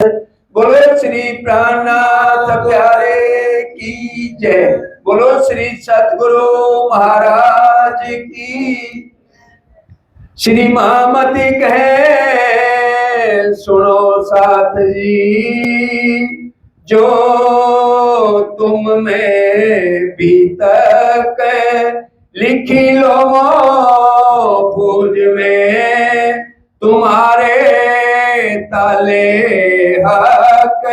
बोलो श्री प्राणनाथ प्यारे की जय। बोलो श्री सतगुरु महाराज की। श्री महामती कहे सुनो साथ जी, जो तुम में बीतक लिखी लो फौज में, तुम्हारे ताले हक,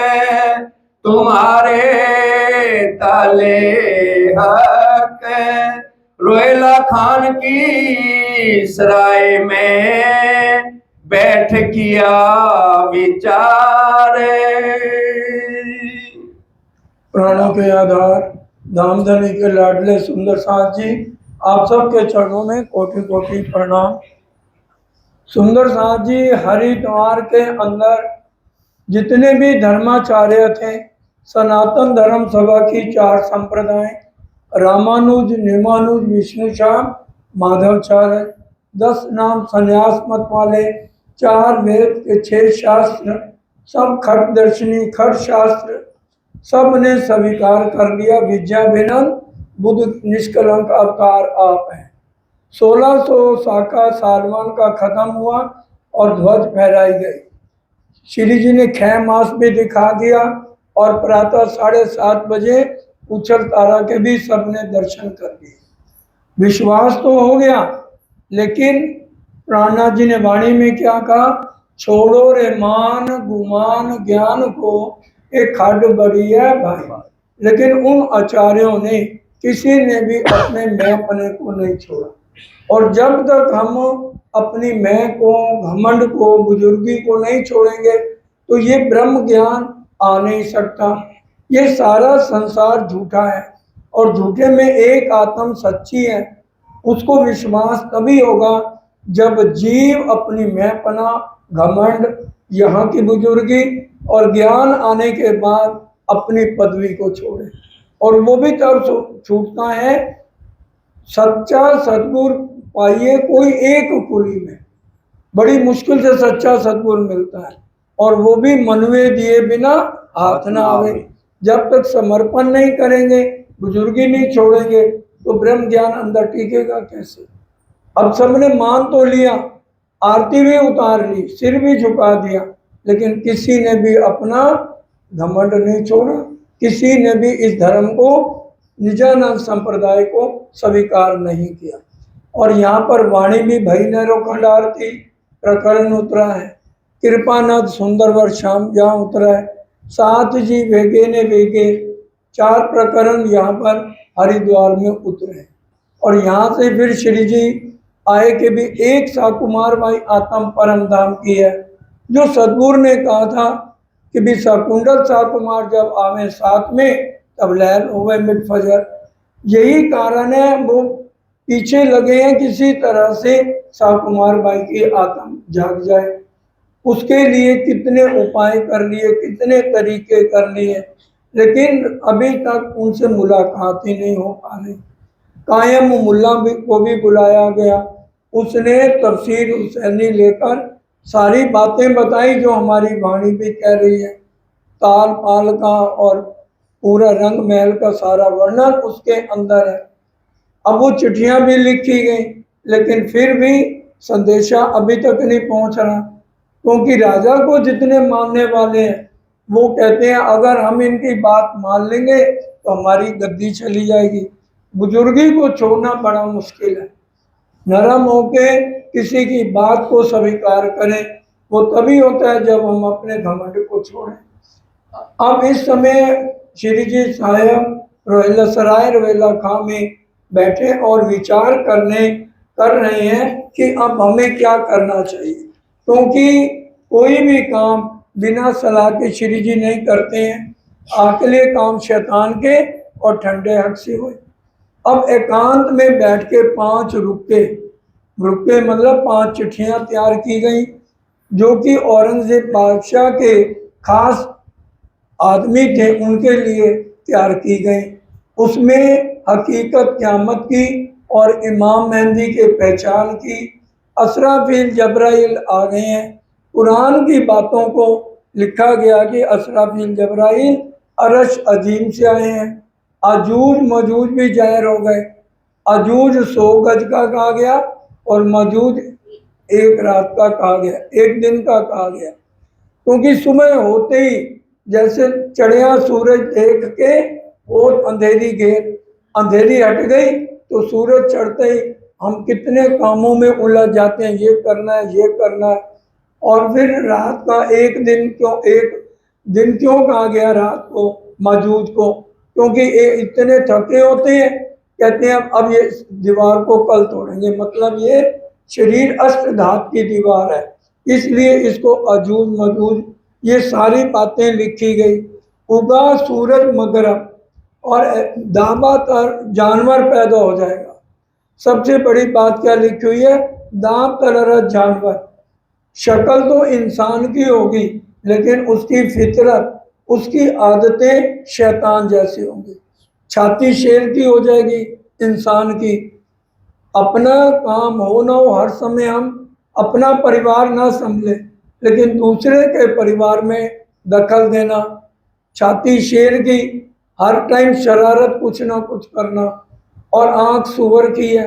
तुम्हारे ताले हक। रोएला खान की सराय में बैठ किया विचार। प्राणों के आधार धामधनी के लाडले सुंदर साथ जी, आप सबके चरणों में कोटि कोटि प्रणाम। सुंदर साथ जी, हरिद्वार के अंदर जितने भी धर्माचार्य थे, सनातन धर्म सभा की 4 संप्रदाय, रामानुज, निमानुज, विष्णु शाम, माधवचार्य, 10 नाम संन्यास मत वाले, 4 वेद के 6 शास्त्र, सब खट दर्शनी, खट शास्त्र, सब ने स्वीकार कर लिया। विद्याभिनंद बुद्ध निष्कलंक अवतार आप हैं। 1600 शाखा सालवन का खत्म हुआ और ध्वज फहराई गई। श्री जी ने 6 मास भी दिखा दिया और प्रातः 7:30 बजे उछल तारा के भी सबने दर्शन कर लिए। विश्वास तो हो गया, लेकिन प्राणनाथ जी ने वाणी में क्या कहा? छोड़ो रे मान गुमान ज्ञान को, एक खाड बड़ी है भाई। लेकिन उन आचार्यों ने किसी ने भी अपने मैंपने को नहीं छोड़ा। और जब तक हम अपनी मैं को, घमंड को, बुजुर्गी को नहीं छोड़ेंगे तो ये ब्रह्म ज्ञान आ नहीं सकता। ये सारा संसार झूठा है और झूठे में एक आत्म सच्ची है। उसको विश्वास तभी होगा जब जीव अपनी मैंपना, घमंड, यहाँ की बुजुर्गी और ज्ञान आने के बाद अपनी पदवी को छोड़े। और वो भी तब छूटता है सच्चा सतगुरु पाइए कोई एक कुली में। बड़ी मुश्किल से सच्चा सतगुरु मिलता है और वो भी मनवे दिए बिना हाथ ना आवे। जब तक समर्पण नहीं करेंगे, बुजुर्गी नहीं छोड़ेंगे, तो ब्रह्म ज्ञान अंदर टिकेगा कैसे? अब सबने मान तो लिया, आरती भी उतार ली, सिर भी झुका दिया, लेकिन किसी ने भी अपना घमंड नहीं छोड़ा। किसी ने भी इस धर्म को, निजानंद संप्रदाय को स्वीकार नहीं किया। और यहाँ पर वाणी भी भई नैरो खंड आरती प्रकरण उतरा है। कृपानाथ सुंदर वर श्याम यहाँ उतरा है। 7 जी वेगे ने वेगे, 4 प्रकरण यहाँ पर हरिद्वार में उतरे हैं। और यहाँ से फिर श्री जी आए कि भी एक साकुमार भाई आत्म परम धाम की है, जो सदगुरु ने कहा था कि भी सकुंडल साकुमार जब आवे साथ में, तब लहर होवे मिट फजर। यही कारण है वो पीछे लगे हैं किसी तरह से साकुमार भाई की आत्म जाग जाए। उसके लिए कितने उपाय कर लिए, कितने तरीके कर लिए, लेकिन अभी तक उनसे मुलाकात ही नहीं हो पा रही। कायम मुल्ला को भी बुलाया गया, उसने तफसीर हुसैनी लेकर सारी बातें बताई जो हमारी वाणी भी कह रही है। ताल पाल का और पूरा रंग महल का सारा वर्णन उसके अंदर है। अब वो चिट्ठियां भी लिखी गई, लेकिन फिर भी संदेशा अभी तक नहीं पहुंच रहा, क्योंकि राजा को जितने मानने वाले हैं वो कहते हैं अगर हम इनकी बात मान लेंगे तो हमारी गद्दी चली जाएगी। बुजुर्गी को छोड़ना बड़ा मुश्किल है। नरम होके किसी की बात को स्वीकार करें, वो तभी होता है जब हम अपने घमंड को छोड़ें। अब इस समय श्री जी साहब रोहिला सराय रोहिला खां में बैठे और विचार कर रहे हैं कि अब हमें क्या करना चाहिए, क्योंकि कोई भी काम बिना सलाह के श्री जी नहीं करते हैं। आकले काम शैतान के और ठंडे हक से हुए। अब एकांत में बैठ के 5 रुके मतलब 5 चिट्ठियां तैयार की गई, जो कि औरंगजेब बादशाह के खास आदमी थे उनके लिए तैयार की गई। उसमें हकीकत क़यामत की और इमाम मेहंदी के पहचान की, असराफील जब्राइल आ गए हैं, कुरान की बातों को लिखा गया कि असराफील जबराइल अरश अजीम से आए हैं। अजूज मजूज भी जाहिर हो गए। अजूज 100 गज का कहा गया और मजूज एक रात का कहा गया, एक दिन का कहा गया। क्योंकि सुबह होते ही जैसे चढ़िया सूरज देख के और अंधेरी घेर, अंधेरी हट गई तो सूरज चढ़ते ही हम कितने कामों में उलझ जाते हैं, ये करना है, ये करना है। और फिर रात का एक दिन क्यों कहा गया रात को मौजूद को? क्योंकि ये इतने थके होते हैं, कहते हैं अब ये दीवार को कल तोड़ेंगे, मतलब ये शरीर अष्टधात की दीवार है, इसलिए इसको अजूज मजूज ये सारी बातें लिखी गई। उगा सूरज मगरब और दाबातर जानवर पैदा हो जाएगा। सबसे बड़ी बात क्या लिखी हुई है? दाम तलरत जानवर। शक्ल तो इंसान की होगी लेकिन उसकी फितरत, उसकी आदतें शैतान जैसी होंगी। छाती शेर की हो जाएगी इंसान की। अपना काम हो ना हो, हर समय हम अपना परिवार ना संभले लेकिन दूसरे के परिवार में दखल देना। छाती शेर की, हर टाइम शरारत कुछ ना कुछ करना। और आंख सुअर की है,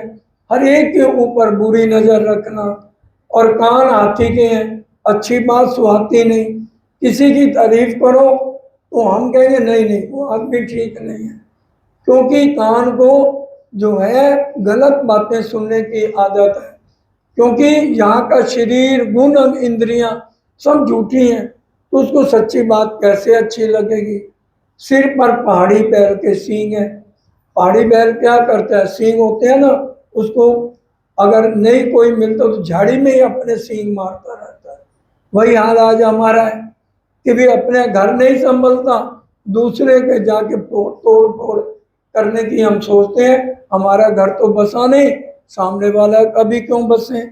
हर एक के ऊपर बुरी नजर रखना। और कान हाथी के हैं, अच्छी बात सुहाती नहीं। किसी की तारीफ करो तो हम कहेंगे नहीं नहीं वो आदमी ठीक नहीं है, क्योंकि कान को जो है गलत बातें सुनने की आदत है। क्योंकि यहाँ का शरीर गुण इंद्रियां सब झूठी हैं, तो उसको सच्ची बात कैसे अच्छी लगेगी? सिर पर पहाड़ी बैल के सींग है। पहाड़ी बैल क्या करता है? सींग होते हैं ना, उसको अगर नहीं कोई मिलता तो झाड़ी में ही अपने सींग मारता रहता है। वही हाल आज हमारा है कि भी अपने घर नहीं संभलता, दूसरे के जाके तोड़ फोड़ करने की हम सोचते हैं। हमारा घर तो बसा नहीं, सामने वाला कभी क्यों बसे?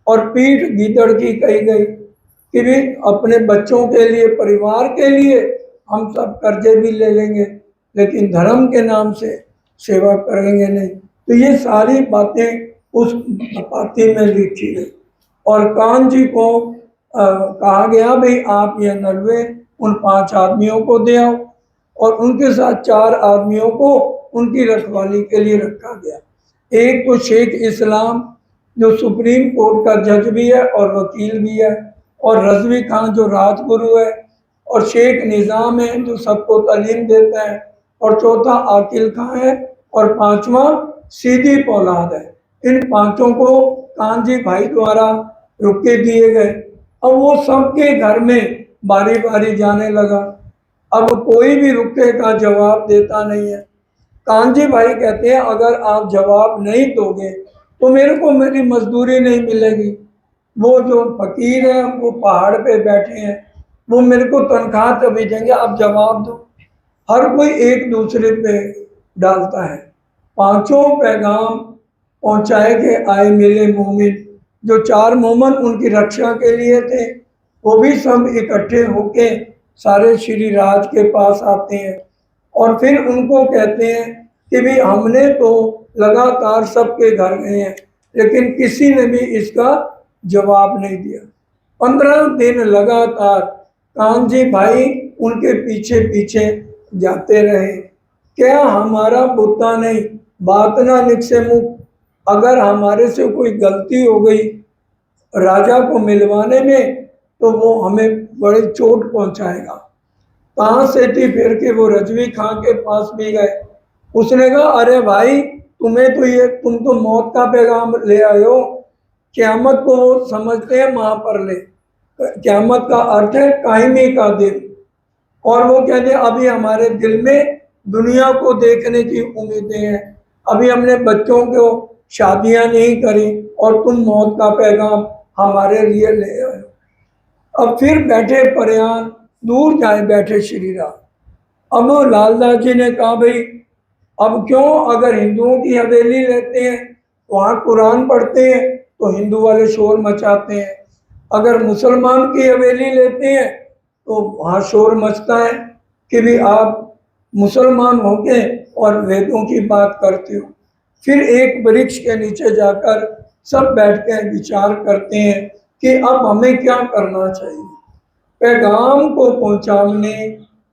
और पीठ गीदड़ की कही गई कि भी अपने बच्चों के लिए, परिवार के लिए हम सब कर्जे भी ले लेंगे लेकिन धर्म के नाम से सेवा करेंगे नहीं। तो ये सारी बातें उस पाती में लिखी गई। और कान जी को कहा गया भाई आप ये नलवे उन 5 आदमियों को दे आओ, और उनके साथ 4 आदमियों को उनकी रखवाली के लिए रखा गया। एक तो शेख इस्लाम जो सुप्रीम कोर्ट का जज भी है और वकील भी है, और रजवी खान जो राजगुरु है, और शेख निज़ाम है जो सबको तालीम देता है, और चौथा आकिल खां है, और 5वां सीधी पौलाद है। इन 5 को कांजी भाई द्वारा रुके दिए गए। अब वो सबके घर में बारी बारी जाने लगा। अब कोई भी रुके का जवाब देता नहीं है। कांजी भाई कहते हैं अगर आप जवाब नहीं दोगे तो मेरे को मेरी मजदूरी नहीं मिलेगी। वो जो फकीर है वो पहाड़ पे बैठे हैं, वो मेरे को तनख्वाह तभी देंगे, आप जवाब दो। हर कोई एक दूसरे पे डालता है। 5 पैगाम पहुंचाए के आए मिले मोमिन। जो 4 मोमन उनकी रक्षा के लिए थे वो भी सब इकट्ठे होके सारे श्री राज के पास आते हैं, और फिर उनको कहते हैं कि भी हमने तो लगातार सबके घर गए हैं लेकिन किसी ने भी इसका जवाब नहीं दिया। 15 दिन लगातार कांजी भाई उनके पीछे पीछे जाते रहे। क्या हमारा बुता नहीं, बात ना निकसे मुख। अगर हमारे से कोई गलती हो गई राजा को मिलवाने में तो वो हमें बड़ी चोट पहुंचाएगा। कहाँ से थी फिर के वो रजवी खां के पास भी गए। उसने कहा अरे भाई तुम तो मौत का पैगाम ले आए हो। क़यामत को वो समझते हैं महापरले। क़यामत का अर्थ है कायमी का दिन। और वो कहते हैं अभी हमारे दिल में दुनिया को देखने की उम्मीदें हैं, अभी हमने बच्चों को शादियां नहीं करी और तुम मौत का पैगाम हमारे लिए ले आए। अब फिर बैठे परेशान, दूर जाए बैठे श्री राम। अब लालदास जी ने कहा भाई अब क्यों, अगर हिंदुओं की हवेली लेते हैं वहाँ कुरान पढ़ते हैं तो हिंदू वाले शोर मचाते हैं, अगर मुसलमान की हवेली लेते हैं तो वहाँ शोर मचता है कि भी आप मुसलमान होके और वेदों की बात करते हो। फिर एक वृक्ष के नीचे जाकर सब बैठ के विचार करते हैं कि अब हमें क्या करना चाहिए। पैगाम को पहुंचाने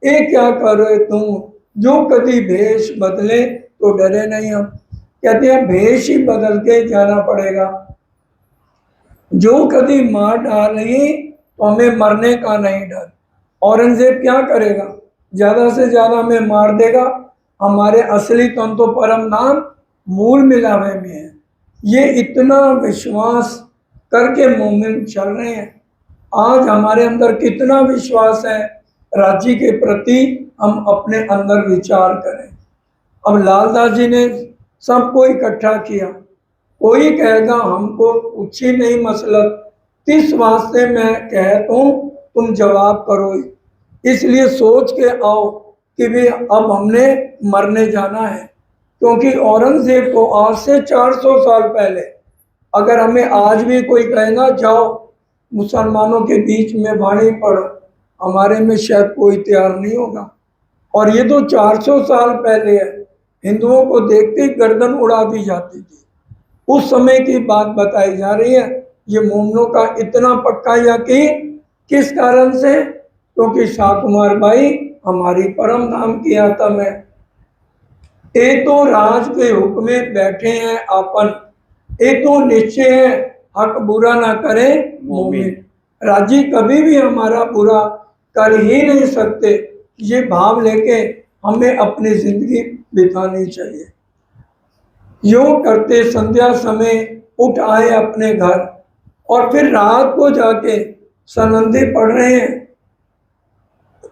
ये क्या करे तुम, जो कभी भेष बदले तो डरे नहीं हम। कहते हैं भेष ही बदल के जाना पड़ेगा। जो कभी मार डालेंगे तो हमें मरने का नहीं डर। औरंगजेब क्या करेगा, ज्यादा से ज्यादा हमें मार देगा। हमारे असली तन तो परम नाम मूल मिलावे में है। ये इतना विश्वास करके मोमिन चल रहे हैं। आज हमारे अंदर कितना विश्वास है राज्य के प्रति, हम अपने अंदर विचार करें। अब लालदास जी ने सबको इकट्ठा किया। कोई कहेगा हमको पूछी नहीं मसलत, इस वास्ते मैं कहता हूँ तुम जवाब करो। इसलिए सोच के आओ कि भी अब हमने मरने जाना है। क्योंकि औरंगजेब को आज से 400 साल पहले अगर हमें आज भी कोई कहेगा जाओ मुसलमानों के बीच में वाणी पढ़ो, हमारे में शायद कोई तैयार नहीं होगा। और ये तो 400 साल पहले है। हिंदुओं को देखते ही गर्दन उड़ा दी जाती थी। उस समय की बात बताई जा रही है। ये मोमनों का इतना पक्का यकीन किस कारण से, क्योंकि शाह कुमार भाई हमारी परम धाम की आत्म है। ये तो राज के हुक्म में बैठे हैं आपन, ये तो निश्चय है हक बुरा ना करे मोमिन। राजी कभी भी हमारा बुरा कर ही नहीं सकते। ये भाव लेके हमें अपनी जिंदगी बितानी चाहिए। यूं करते संध्या समय उठ आए अपने घर और फिर रात को जाके सनंदे पढ़ रहे हैं।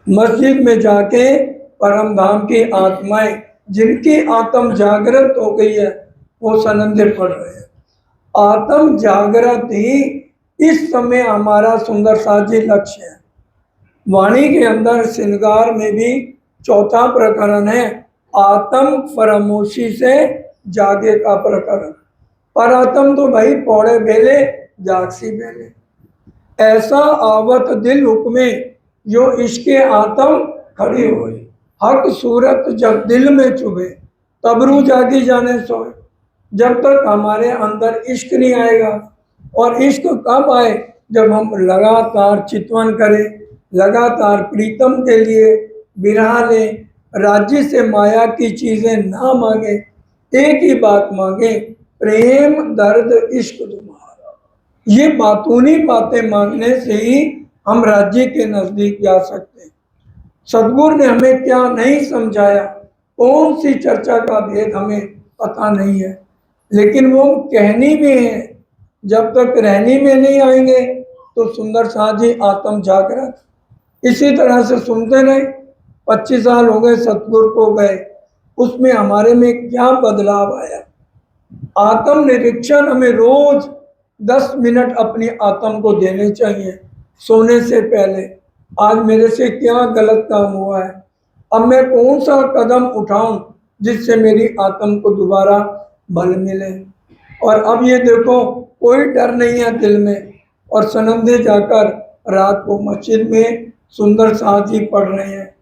मस्जिद में जाके परम धाम की आत्माएं जिनकी आत्म जागृत हो गई है वो सनंदे पढ़ रहे हैं। आत्म जागृत ही इस समय हमारा सुंदर साजी लक्ष्य है। वाणी के अंदर श्रृंगार में भी चौथा प्रकरण है, आत्म फरामोशी से जागे का प्रकरण। पर आत्म तो भाई पौड़े बेले जागसी बेले। ऐसा आवत दिल हुक्मे जो इसके आत्म खड़ी होई। हक सूरत जब दिल में चुभे तब रू जागी जाने सोए। जब तक हमारे अंदर इश्क नहीं आएगा, और इश्क कब आए, जब हम लगातार चितवन करें, लगातार प्रीतम के लिए बिरहा लें, राज्य से माया की चीजें ना मांगे, एक ही बात मांगे, प्रेम दर्द इश्क तुम्हारा। ये बातूनी बातें मांगने से ही हम राज्य के नजदीक जा सकते हैं। सदगुरु ने हमें क्या नहीं समझाया, कौन सी चर्चा का भेद हमें पता नहीं है, लेकिन वो कहनी भी है। जब तक रहनी में नहीं आएंगे तो सुंदर साजी आत्म जागृत इसी तरह से सुनते रहे। 25 साल हो गए सतगुरु को गए, उसमें हमारे में क्या बदलाव आया। आत्म निरीक्षण हमें रोज 10 मिनट अपनी आत्म को देने चाहिए सोने से पहले। आज मेरे से क्या गलत काम हुआ है, अब मैं कौन सा कदम उठाऊं जिससे मेरी आत्म को दोबारा बल मिले। और अब ये देखो कोई डर नहीं है दिल में, और सनंदे जाकर रात को मस्जिद में सुंदर साथ ही पढ़ रहे हैं।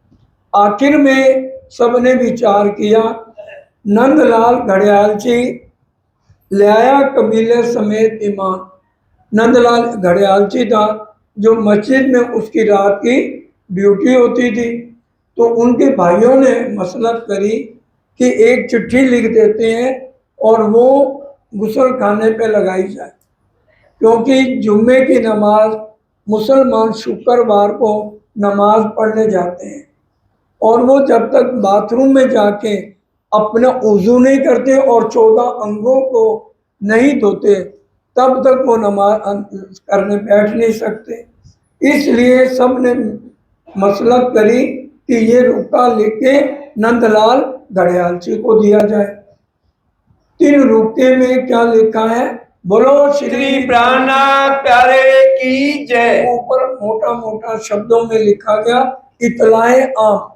आखिर में सबने विचार किया, नंदलाल घड़ियालची ले आया कबीले समेत ईमान। नंदलाल घड़ियालची था जो मस्जिद में उसकी रात की ड्यूटी होती थी। तो उनके भाइयों ने मसलत करी कि एक चिट्ठी लिख देते हैं और वो गुसल खाने पे लगाई जाए, क्योंकि जुम्मे की नमाज मुसलमान शुक्रवार को नमाज पढ़ने जाते हैं, और वो जब तक बाथरूम में जाके अपना वजू नहीं करते और 14 अंगों को नहीं धोते तब तक वो नमाज करने बैठ नहीं सकते। इसलिए सब ने मसलत करी कि ये रुका लिख के नंदलाल घड़ियालची को दिया जाए। 3 रुके में क्या लिखा है, बोलो श्री प्राणनाथ प्यारे की जय। ऊपर मोटा मोटा शब्दों में लिखा गया इतलाए आम,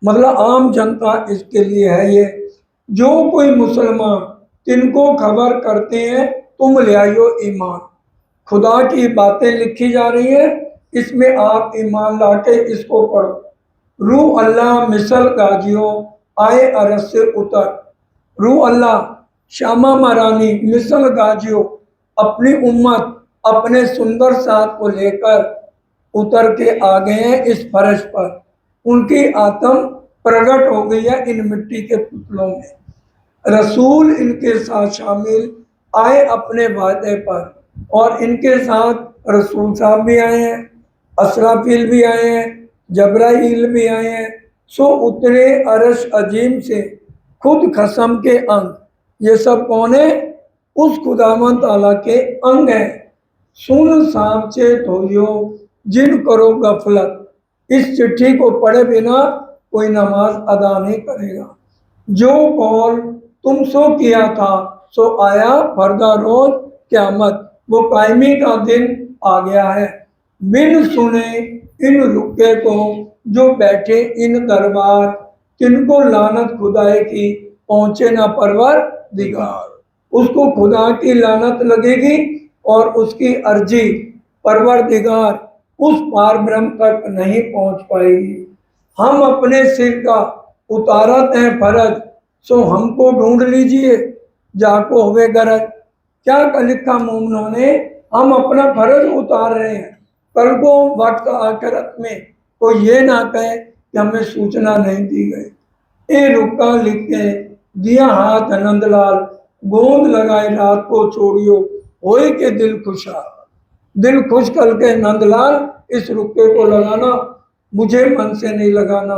मतलब आम जनता इसके लिए है ये। जो कोई मुसलमान तिनको खबर करते हैं तुम ले आइयो ईमान। खुदा की बातें लिखी जा रही है, इसमें आप ईमान लाके इसको पढ़ो। रूह अल्लाह मिसल गाजियो आए अरस से उतर। रूह अल्लाह श्यामा महारानी मिसल गाजियो अपनी उम्मत अपने सुंदर साथ को लेकर उतर के आ गए हैं इस फर्श पर। उनकी आत्म प्रकट हो गई है इन मिट्टी के पुतलों में। रसूल इनके साथ शामिल आए अपने वादे पर, और इनके साथ रसूल साहब भी आए हैं, असराफील भी आए हैं, जबराइल भी आए हैं। सो उतरे अरश अजीम से खुद खसम के अंग। ये सब कौन है? उस खुदावंद ताला के अंग हैं। सुन सांचे धोइयो जिन करो गफलत। इस चिट्ठी को पढ़े बिना कोई नमाज अदा नहीं करेगा। जो कौल तुम सो किया था सो आया फरदा रोज क़यामत। वो कायमी का दिन आ गया है। बिन सुने इन रुके को जो बैठे इन दरबार, तिनको लानत खुदाए की पहुंचे ना परवर दिगार। उसको खुदा की लानत लगेगी और उसकी अर्जी परवरदिगार उस पार ब्रह्म तक नहीं पहुंच पाएगी। हम अपने सिर का उतारत हैं फर्ज, सो हमको ढूंढ लीजिए जाको हुए गरज। क्या लिखा मोमनों ने? हम अपना फर्ज उतार रहे हैं। कल को वक्त आखिरत में कोई ये ना कहे कि हमें सूचना नहीं दी गई। ए रुका लिख के दिया हाथ नंदलाल, गोंद लगाए रात को छोड़ियो होए के दिल खुशा। दिल खुश करके नंदलाल इस रुके को लगाना, मुझे मन से नहीं लगाना।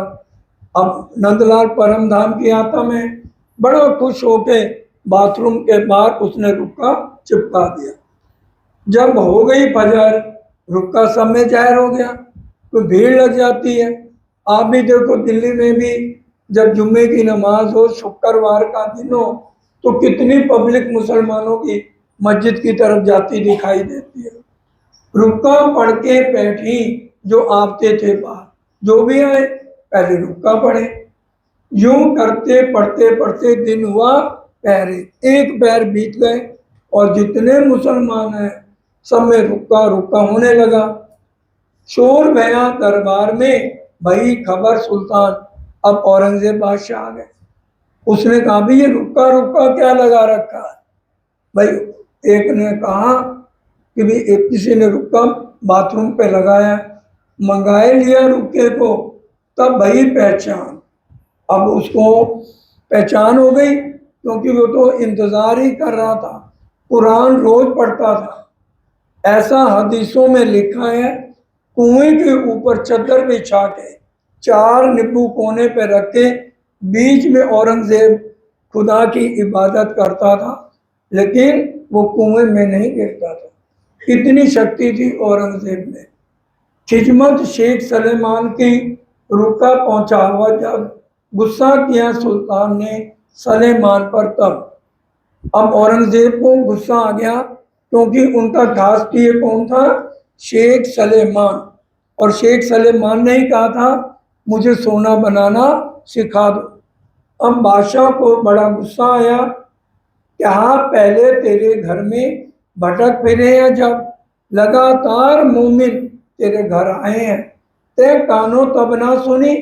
अब नंदलाल परम धाम की आत्मा में बड़ा खुश होके बाथरूम के बाहर उसने रुक्का चिपका दिया। जब हो गई फजर, रुक्का सब में जाहिर हो गया, तो भीड़ लग जाती है। आप भी देखो दिल्ली में भी जब जुम्मे की नमाज हो, शुक्रवार का दिन हो, तो कितनी पब्लिक मुसलमानों की मस्जिद की तरफ जाती दिखाई देती है। रुक्का पढ़ के बैठी जो आपते थे बाहर, जो भी आए पहले रुक्का पढ़े। यूं करते पढ़ते पढ़ते दिन हुआ पहरे, एक पैर बीत गए और जितने मुसलमान हैं सब में रुक्का रुक्का होने लगा। शोर गया दरबार में, भाई खबर सुल्तान, अब औरंगजेब बादशाह आ गए। उसने कहा भी ये रुक्का रुक्का क्या लगा रखा है? भाई एक ने कहा कि भी एक किसी ने रुक्का बाथरूम पे लगाया, मंगाए लिया रुक्के को, तब भाई पहचान। अब उसको पहचान हो गई क्योंकि वो तो इंतजार ही कर रहा था, कुरान रोज पढ़ता था। ऐसा हदीसों में लिखा है, कुएं के ऊपर चादर बिछा के 4 नींबू कोने पे रख के बीच में औरंगजेब खुदा की इबादत करता था, लेकिन वो कुएं में नहीं गिरता था। कितनी शक्ति थी औरंगजेब में। खिजमत शेख सलेमान की रुका पहुंचा हुआ, जब गुस्सा किया सुल्तान ने सलेमान पर, तब अब औरंगजेब को गुस्सा आ गया क्योंकि उनका खास प्रिय कौन था? शेख सलेमान। और शेख सलेमान ने ही कहा था मुझे सोना बनाना सिखा दो। अब बादशाह को बड़ा गुस्सा आया, क्या पहले तेरे घर में भटक फिरे हैं, जब लगातार मोमिन तेरे घर आए हैं, ते कानों तब ना सुनी,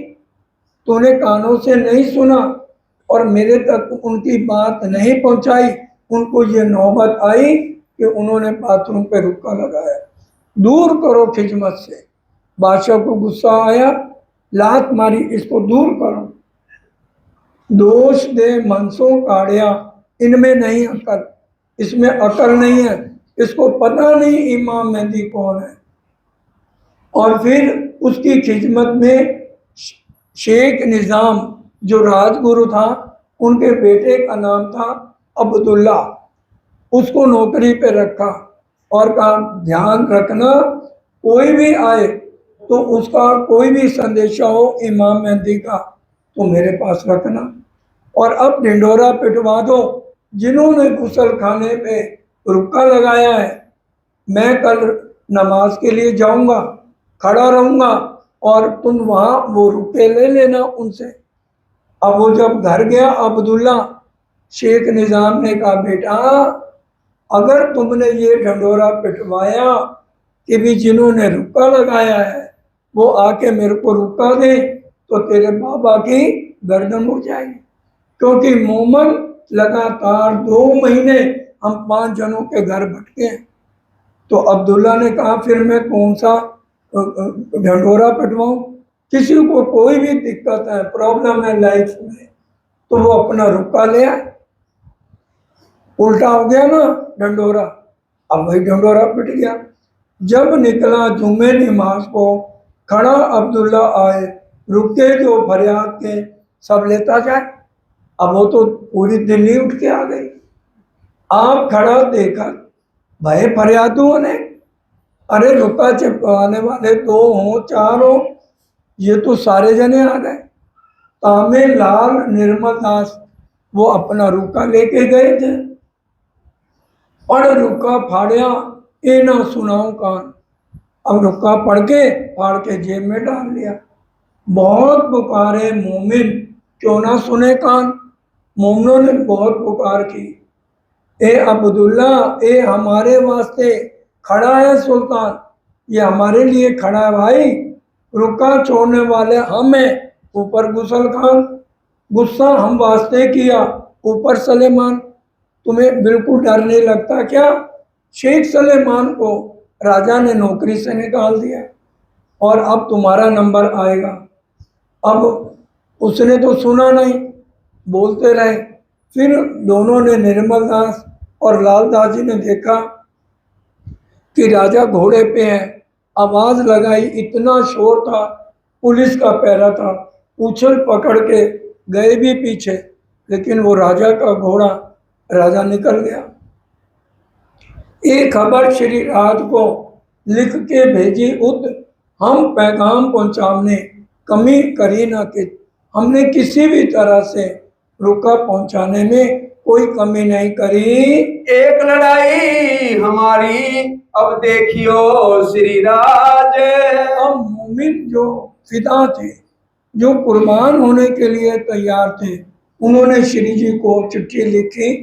तूने कानों से नहीं सुना और मेरे तक उनकी बात नहीं पहुंचाई। उनको ये नौबत आई कि उन्होंने बाथरूम पे रुक्का लगाया। दूर करो खिजमत से। बादशाह को गुस्सा आया, लात मारी, इसको दूर करो। दोष दे मनसों काढ़िया, इनमें नहीं अकल, इसमें अकल नहीं है, इसको पता नहीं इमाम मेहदी कौन है। और फिर उसकी खिदमत में शेख निज़ाम जो राजगुरु था, उनके बेटे का नाम था अब्दुल्ला, उसको नौकरी पे रखा और कहा ध्यान रखना कोई भी आए तो उसका कोई भी संदेशा हो इमाम मेहदी का तो मेरे पास रखना। और अब ढिंडोरा पिटवा दो जिन्होंने गुसल खाने पे रुक्का लगाया है। मैं कल नमाज के लिए जाऊंगा, खड़ा रहूंगा और तुम वहाँ वो रुपए ले लेना उनसे। अब वो जब घर गया अब्दुल्ला, शेख निज़ाम ने कहा बेटा अगर तुमने ये ढंडोरा पिटवाया कि भी जिन्होंने रुक्का लगाया है वो आके मेरे को रुक्का दे तो तेरे बाबा की गर्दन हो जाएगी। क्योंकि मोमन लगातार 2 महीने हम 5 जनों के घर भटके हैं। तो अब्दुल्ला ने कहा फिर मैं कौन सा ढंढोरा पिटवाऊं? किसी को कोई भी दिक्कत है, प्रॉब्लम है लाइफ में, तो वो अपना रुका ले आए। उल्टा हो गया ना ढंढोरा, अब वही ढंढोरा पिट गया। जब निकला जुम्मे नमाज को, खड़ा अब्दुल्ला आए, रुके जो फरियाद के, सब लेता जाए। अब वो तो पूरी दिल्ली उठ के आ गई। आप खड़ा देखा भय फरियादों ने, अरे रुका चिपकाने वाले दो हों चार हो, ये तो सारे जने आ गए। तामे लाल निर्मल दास वो अपना रुका लेके गए थे। पढ़ रुका फाड़िया ए ना सुनाऊं कान, अब रुका पढ़ के फाड़ के जेब में डाल लिया। बहुत पुकारे मोमिन क्यों ना सुने कान, मोमिनों ने बहुत पुकार की, ए अब्दुल्ला ए हमारे वास्ते खड़ा है सुल्तान, ये हमारे लिए खड़ा है भाई, रुका छोड़ने वाले हम हैं, ऊपर गुसल खान, गुस्सा हम वास्ते किया, ऊपर सलेमान। तुम्हें बिल्कुल डर नहीं लगता क्या? शेख सलेमान को राजा ने नौकरी से निकाल दिया और अब तुम्हारा नंबर आएगा। अब उसने तो सुना नहीं, बोलते रहे। फिर दोनों ने, निर्मल दास और लाल दास जी ने देखा कि राजा घोड़े पे है, आवाज लगाई, इतना शोर था, पुलिस का पहरा था, उछल पकड़ के गए भी पीछे, लेकिन वो राजा का घोड़ा, राजा निकल गया। एक खबर श्री राज को लिख के भेजी उत, हम पैगाम पहुंचाने कमी करी ना कि, हमने किसी भी तरह से रुका पहुंचाने में कोई कमी नहीं करी। एक लड़ाई हमारी अब देखियो श्री राज। अब मोमिन जो फिदा थे, जो कुर्बान होने के लिए तैयार थे, उन्होंने श्री जी को चिट्ठी लिखी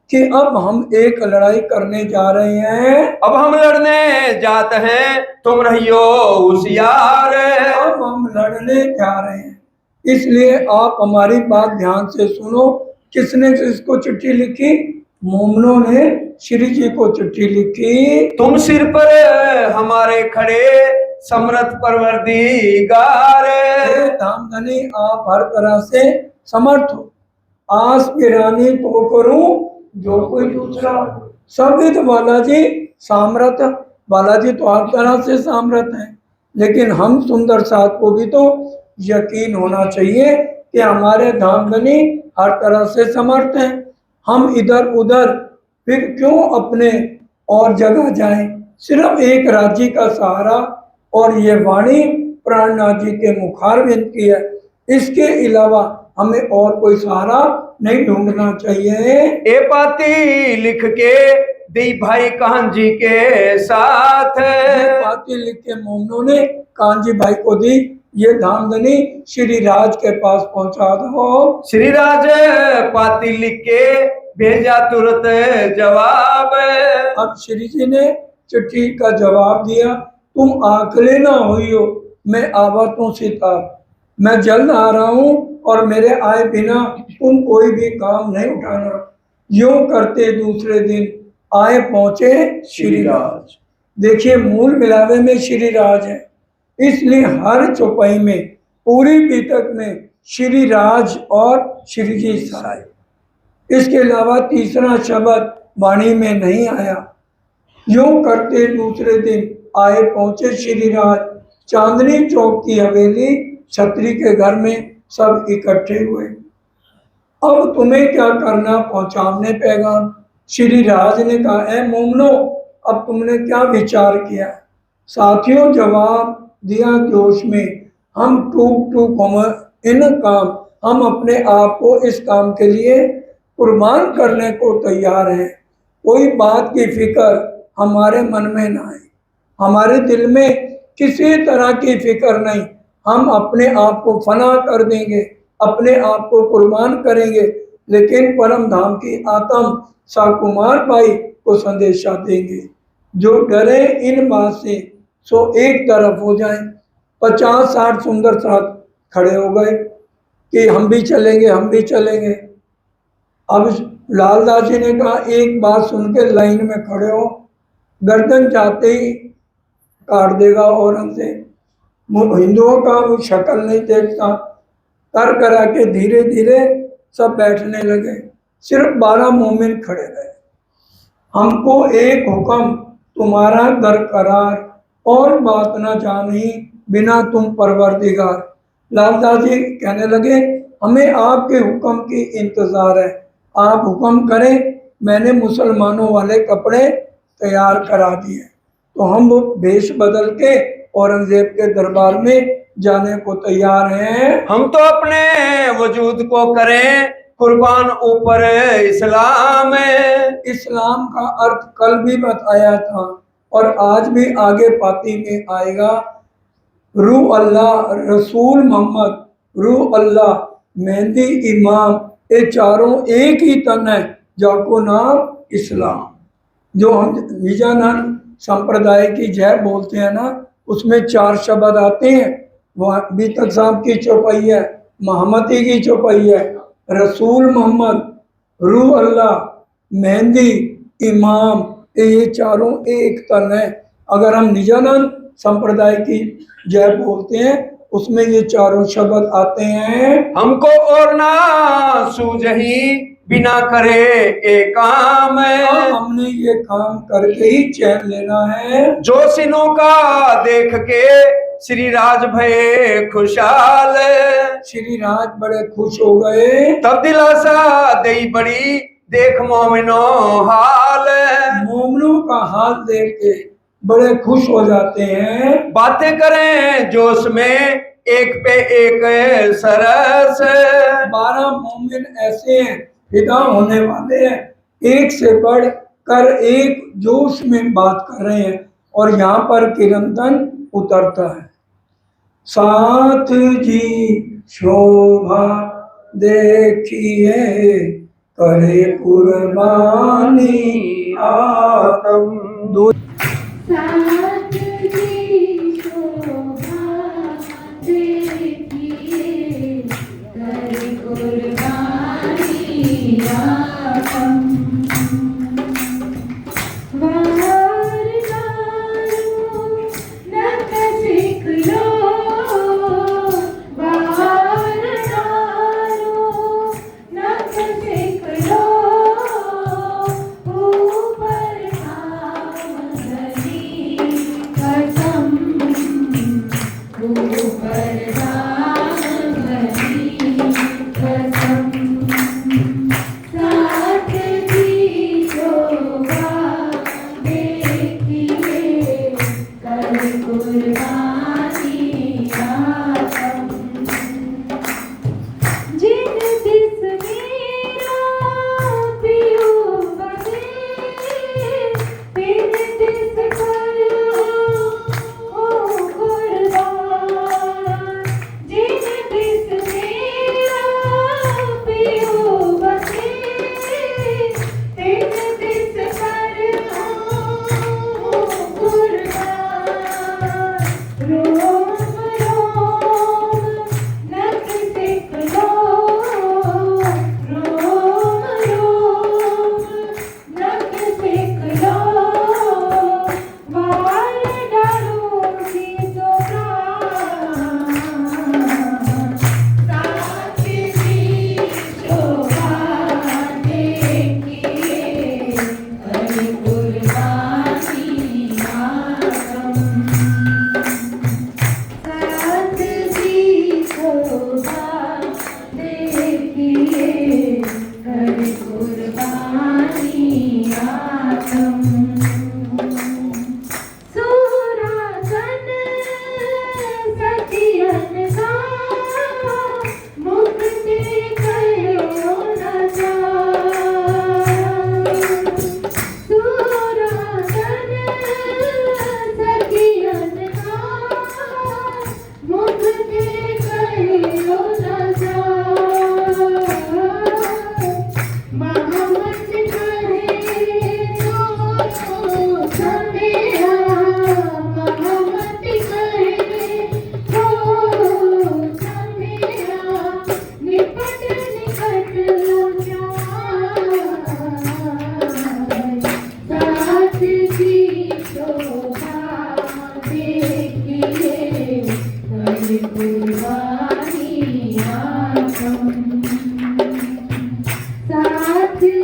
कि अब हम एक लड़ाई करने जा रहे हैं। अब हम लड़ने जाते हैं, तुम रहियो होशियार। अब हम लड़ने जा रहे हैं, इसलिए आप हमारी बात ध्यान से सुनो। किसने इसको चिट्ठी लिखी? मोमिनों ने श्री जी को चिट्ठी लिखी। तुम सिर पर हमारे खड़े समरथ परवरदिगार। हे धामधनी आप हर तरह से समर्थ हो, आस की रानी तो करूं जो कोई दूसरा। संविद बालाजी सामर्थ, बालाजी तो हर तरह से सामर्थ है, लेकिन हम सुंदर साथ को भी तो यकीन होना चाहिए कि हमारे धामधनी हर तरह से समर्थ हैं। हम इधर उधर फिर क्यों अपने और जगह जाएं? सिर्फ एक राज्य का सहारा और ये वाणी प्राणनाथ जी के मुखारविंद की है, इसके अलावा हमें और कोई सहारा नहीं ढूंढना चाहिए। ए पाती लिख के दी भाई कान्हा जी के साथ। ये पाती लिख के मोमिनों ने कान्हा जी भाई को दी, ये धामधनी श्री राज के पास पहुंचा दो। श्री राज पाती लिख के भेजा तुरंत जवाब। अब श्री जी ने चिट्ठी का जवाब दिया, तुम आखले ना होइयो, मैं आवत हूँ सीता, मैं जल्द आ रहा हूँ और मेरे आए बिना तुम कोई भी काम नहीं उठाना। यूं करते दूसरे दिन आए पहुंचे श्री राज। देखिए मूल मिलावे में श्री राज है, इसलिए हर चौपाई में, पूरी पीटक में श्री राज और श्री जी सहाय, इसके अलावा तीसरा शब्द वाणी में नहीं आया। यूं करते दूसरे दिन आए पहुंचे श्री राज, चांदनी चौक की हवेली छतरी के घर में सब इकट्ठे हुए। अब तुम्हें क्या करना, पहुंचाने पैगाम। श्री राज ने कहा, ए मोमनो अब तुमने क्या विचार किया? साथियों जवाब दिया जोश में, हम टूक टूक हम इन काम, हम अपने आप को इस काम के लिए कुर्बान करने को तैयार हैं। कोई बात की फिक्र हमारे मन में ना आए, हमारे दिल में किसी तरह की फिक्र नहीं, हम अपने आप को फना कर देंगे, अपने आप को कुर्बान करेंगे, लेकिन परम धाम की आत्म साकुमार भाई को संदेशा देंगे। जो डरे इन बात से सो एक तरफ हो जाएं। 50-60 सुंदर साथ खड़े हो गए कि हम भी चलेंगे, हम भी चलेंगे। अब लालदास जी ने कहा, एक बात सुन के लाइन में खड़े हो। गर्दन जाते ही काट देगा औरंगजेब। हिंदुओं का वो शक्ल नहीं देखता। कर करा के धीरे धीरे सब बैठने लगे, सिर्फ 12 मोमिन खड़े रहे। हमको एक हुक्म तुम्हारा दरकरार, और बात न जानी बिना तुम परवरदिगार। लालदास जी कहने लगे हमें आपके हुक्म की इंतजार है, आप हुक्म करें। मैंने मुसलमानों वाले कपड़े तैयार करा दिए, तो हम वो भेष बदल के औरंगजेब के दरबार में जाने को तैयार हैं। हम तो अपने वजूद को करें कुर्बान ऊपर इस्लाम। इस्लाम का अर्थ कल भी बताया था और आज भी आगे पाती में आएगा। रूह अल्लाह, रसूल मोहम्मद, रूह अल्लाह, मेहंदी, इमाम, ये चारों एक ही तन है, जाको नाम इस्लाम। जो हम निजानंद संप्रदाय की जय बोलते हैं ना, उसमें 4 शब्द आते हैं। वह बीतक साहब की चौपाई है, महमदी की चौपाई है, रसूल मोहम्मद, रूह अल्लाह, मेहंदी, इमाम, ये चारों एक तन है। अगर हम निजानंद संप्रदाय की जय बोलते हैं उसमें ये चारों शब्द आते हैं। हमको और ना सूझही बिना करे एक काम। हमने ये काम करके ही चैन लेना है। जो सिनों का देख के श्री राज भये खुशहाल। श्री राज बड़े खुश हो गए। तब दिलासा दई बड़ी देख मोमिनो हाल। मोमिनों का हाल देख के बड़े खुश हो जाते हैं। बातें करें जोश में एक पे एक सरस। 12 मोमिन ऐसे हैं, फिदा होने वाले हैं, एक से बढ़ कर एक जोश में बात कर रहे हैं। और यहाँ पर किरंतन उतरता है। साथ जी शोभा देखिए करे कुर्बानी आदम। दो साथ की शोभा देखिए करे कुर्बानी आदम। साथ साथ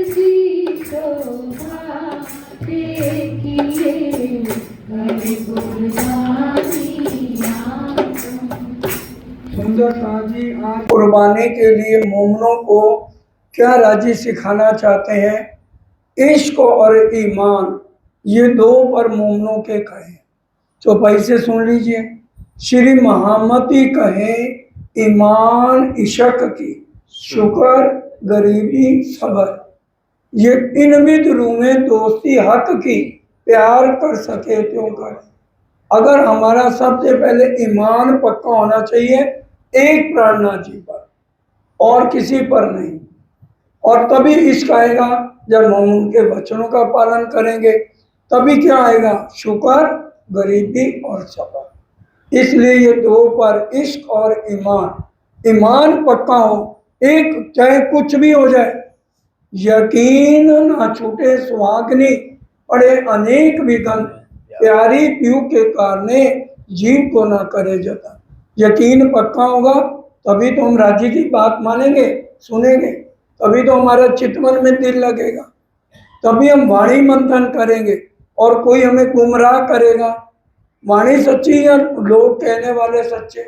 की शोभा देखिए हरि कुर्बानी आपन। सुंदर साथ जी आज कुर्बानी के लिए मोमनों को क्या राजी सिखाना चाहते हैं? इश्क और ईमान, ये दो पर मोमनों के कहे। तो पैसे सुन लीजिए। श्री महामती कहे ईमान इशक की, शुक्र गरीबी सबर, ये इन विद्रू में दोस्ती हक की, प्यार कर सके त्यों कर। अगर हमारा सबसे पहले ईमान पक्का होना चाहिए एक प्राणनाथ जी पर और किसी पर नहीं, और तभी इश्क आएगा जब हम उनके वचनों का पालन करेंगे। तभी क्या आएगा? शुक्र गरीबी और सबर। इसलिए ये दो पर इश्क और ईमान, ईमान पक्का हो, एक चाहे कुछ भी हो जाए, यकीन ना छूटे सुहागनी, पड़े अनेक विघन, प्यारी पीयू के कारणे जीव को ना करे जतन। यकीन पक्का होगा तभी तो हम राजी की बात मानेंगे, सुनेंगे, तभी तो हमारा चितवन में दिल लगेगा, तभी हम वाणी मंथन करेंगे और कोई हमें गुमराह करेगा। वाणी सच्ची है, लोग कहने वाले सच्चे।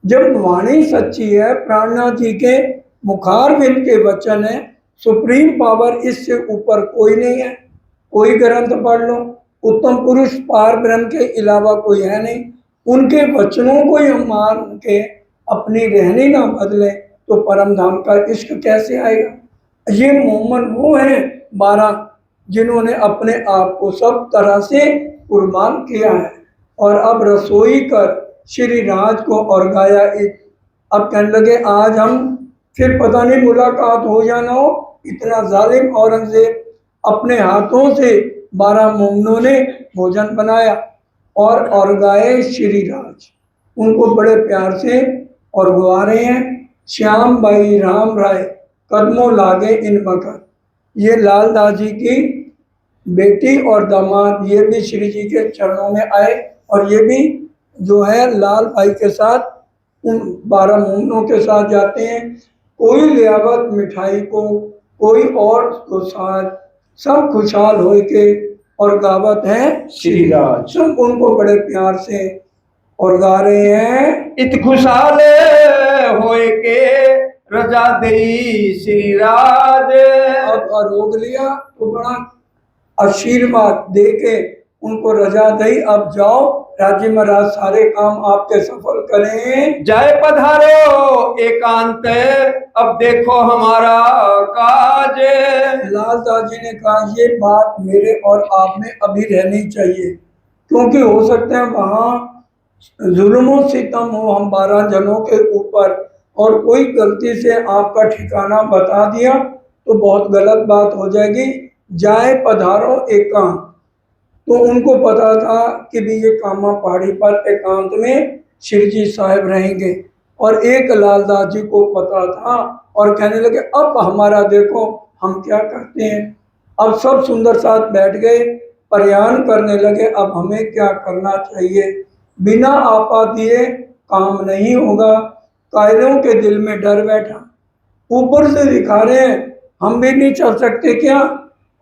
जब वाणी सच्ची है, प्राणनाथ जी के मुखारविंद के वचन है, सुप्रीम पावर इससे ऊपर कोई नहीं है। कोई ग्रंथ पढ़ लो, उत्तम पुरुष पार ब्रह्म के अलावा कोई है नहीं। उनके वचनों को ही हम मान के अपनी रहनी ना बदले तो परम धाम का इश्क कैसे आएगा? ये मोमन वो हैं 12 जिन्होंने अपने आप को सब तरह से कुर्बान किया है और अब रसोई कर श्री राज को और गाया। अब कहने लगे आज हम फिर पता नहीं मुलाकात हो या ना हो। इतना जालिम औरंगजेब अपने हाथों से 12 मोमनों ने भोजन बनाया और गाए श्री राज। उनको बड़े प्यार से और गा रहे हैं, श्याम भाई राम राय कदमों लागे इन मकर। ये लाल दास जी की बेटी और दामाद ये भी श्री जी के चरणों में आए और ये भी जो है लाल भाई के साथ उन 12 मोमनों के साथ जाते हैं। कोई लियावत मिठाई को, कोई और तो साथ, सब खुशहाल हो के और गावत है श्री राज। सब उनको बड़े प्यार से और गा रहे हैं। इत खुशहाल होए के रजा देई श्री राज। अब रोग लिया तो बड़ा आशीर्वाद दे के उनको रजा दई, अब जाओ राज्य महाराज सारे काम आपके सफल करें। जय पधारो एकांत अब देखो हमारा काज। लाल दास जी ने कहा ये बात मेरे और आप में अभी रहनी चाहिए, क्योंकि हो सकता है वहाँ जुल्मों सितम हो हम 12 जनों के ऊपर और कोई गलती से आपका ठिकाना बता दिया तो बहुत गलत बात हो जाएगी। जाए पधारो एकांत, तो उनको पता था कि भी ये कामा पहाड़ी पर एकांत में श्री जी साहब रहेंगे और एक लालदास जी को पता था और कहने लगे अब हमारा देखो हम क्या करते हैं। अब सब सुंदर साथ बैठ गए, प्रयाण करने लगे अब हमें क्या करना चाहिए। बिना आपा दिए काम नहीं होगा। कायरों के दिल में डर बैठा, ऊपर से दिखा रहे हैं हम भी नहीं चल सकते क्या,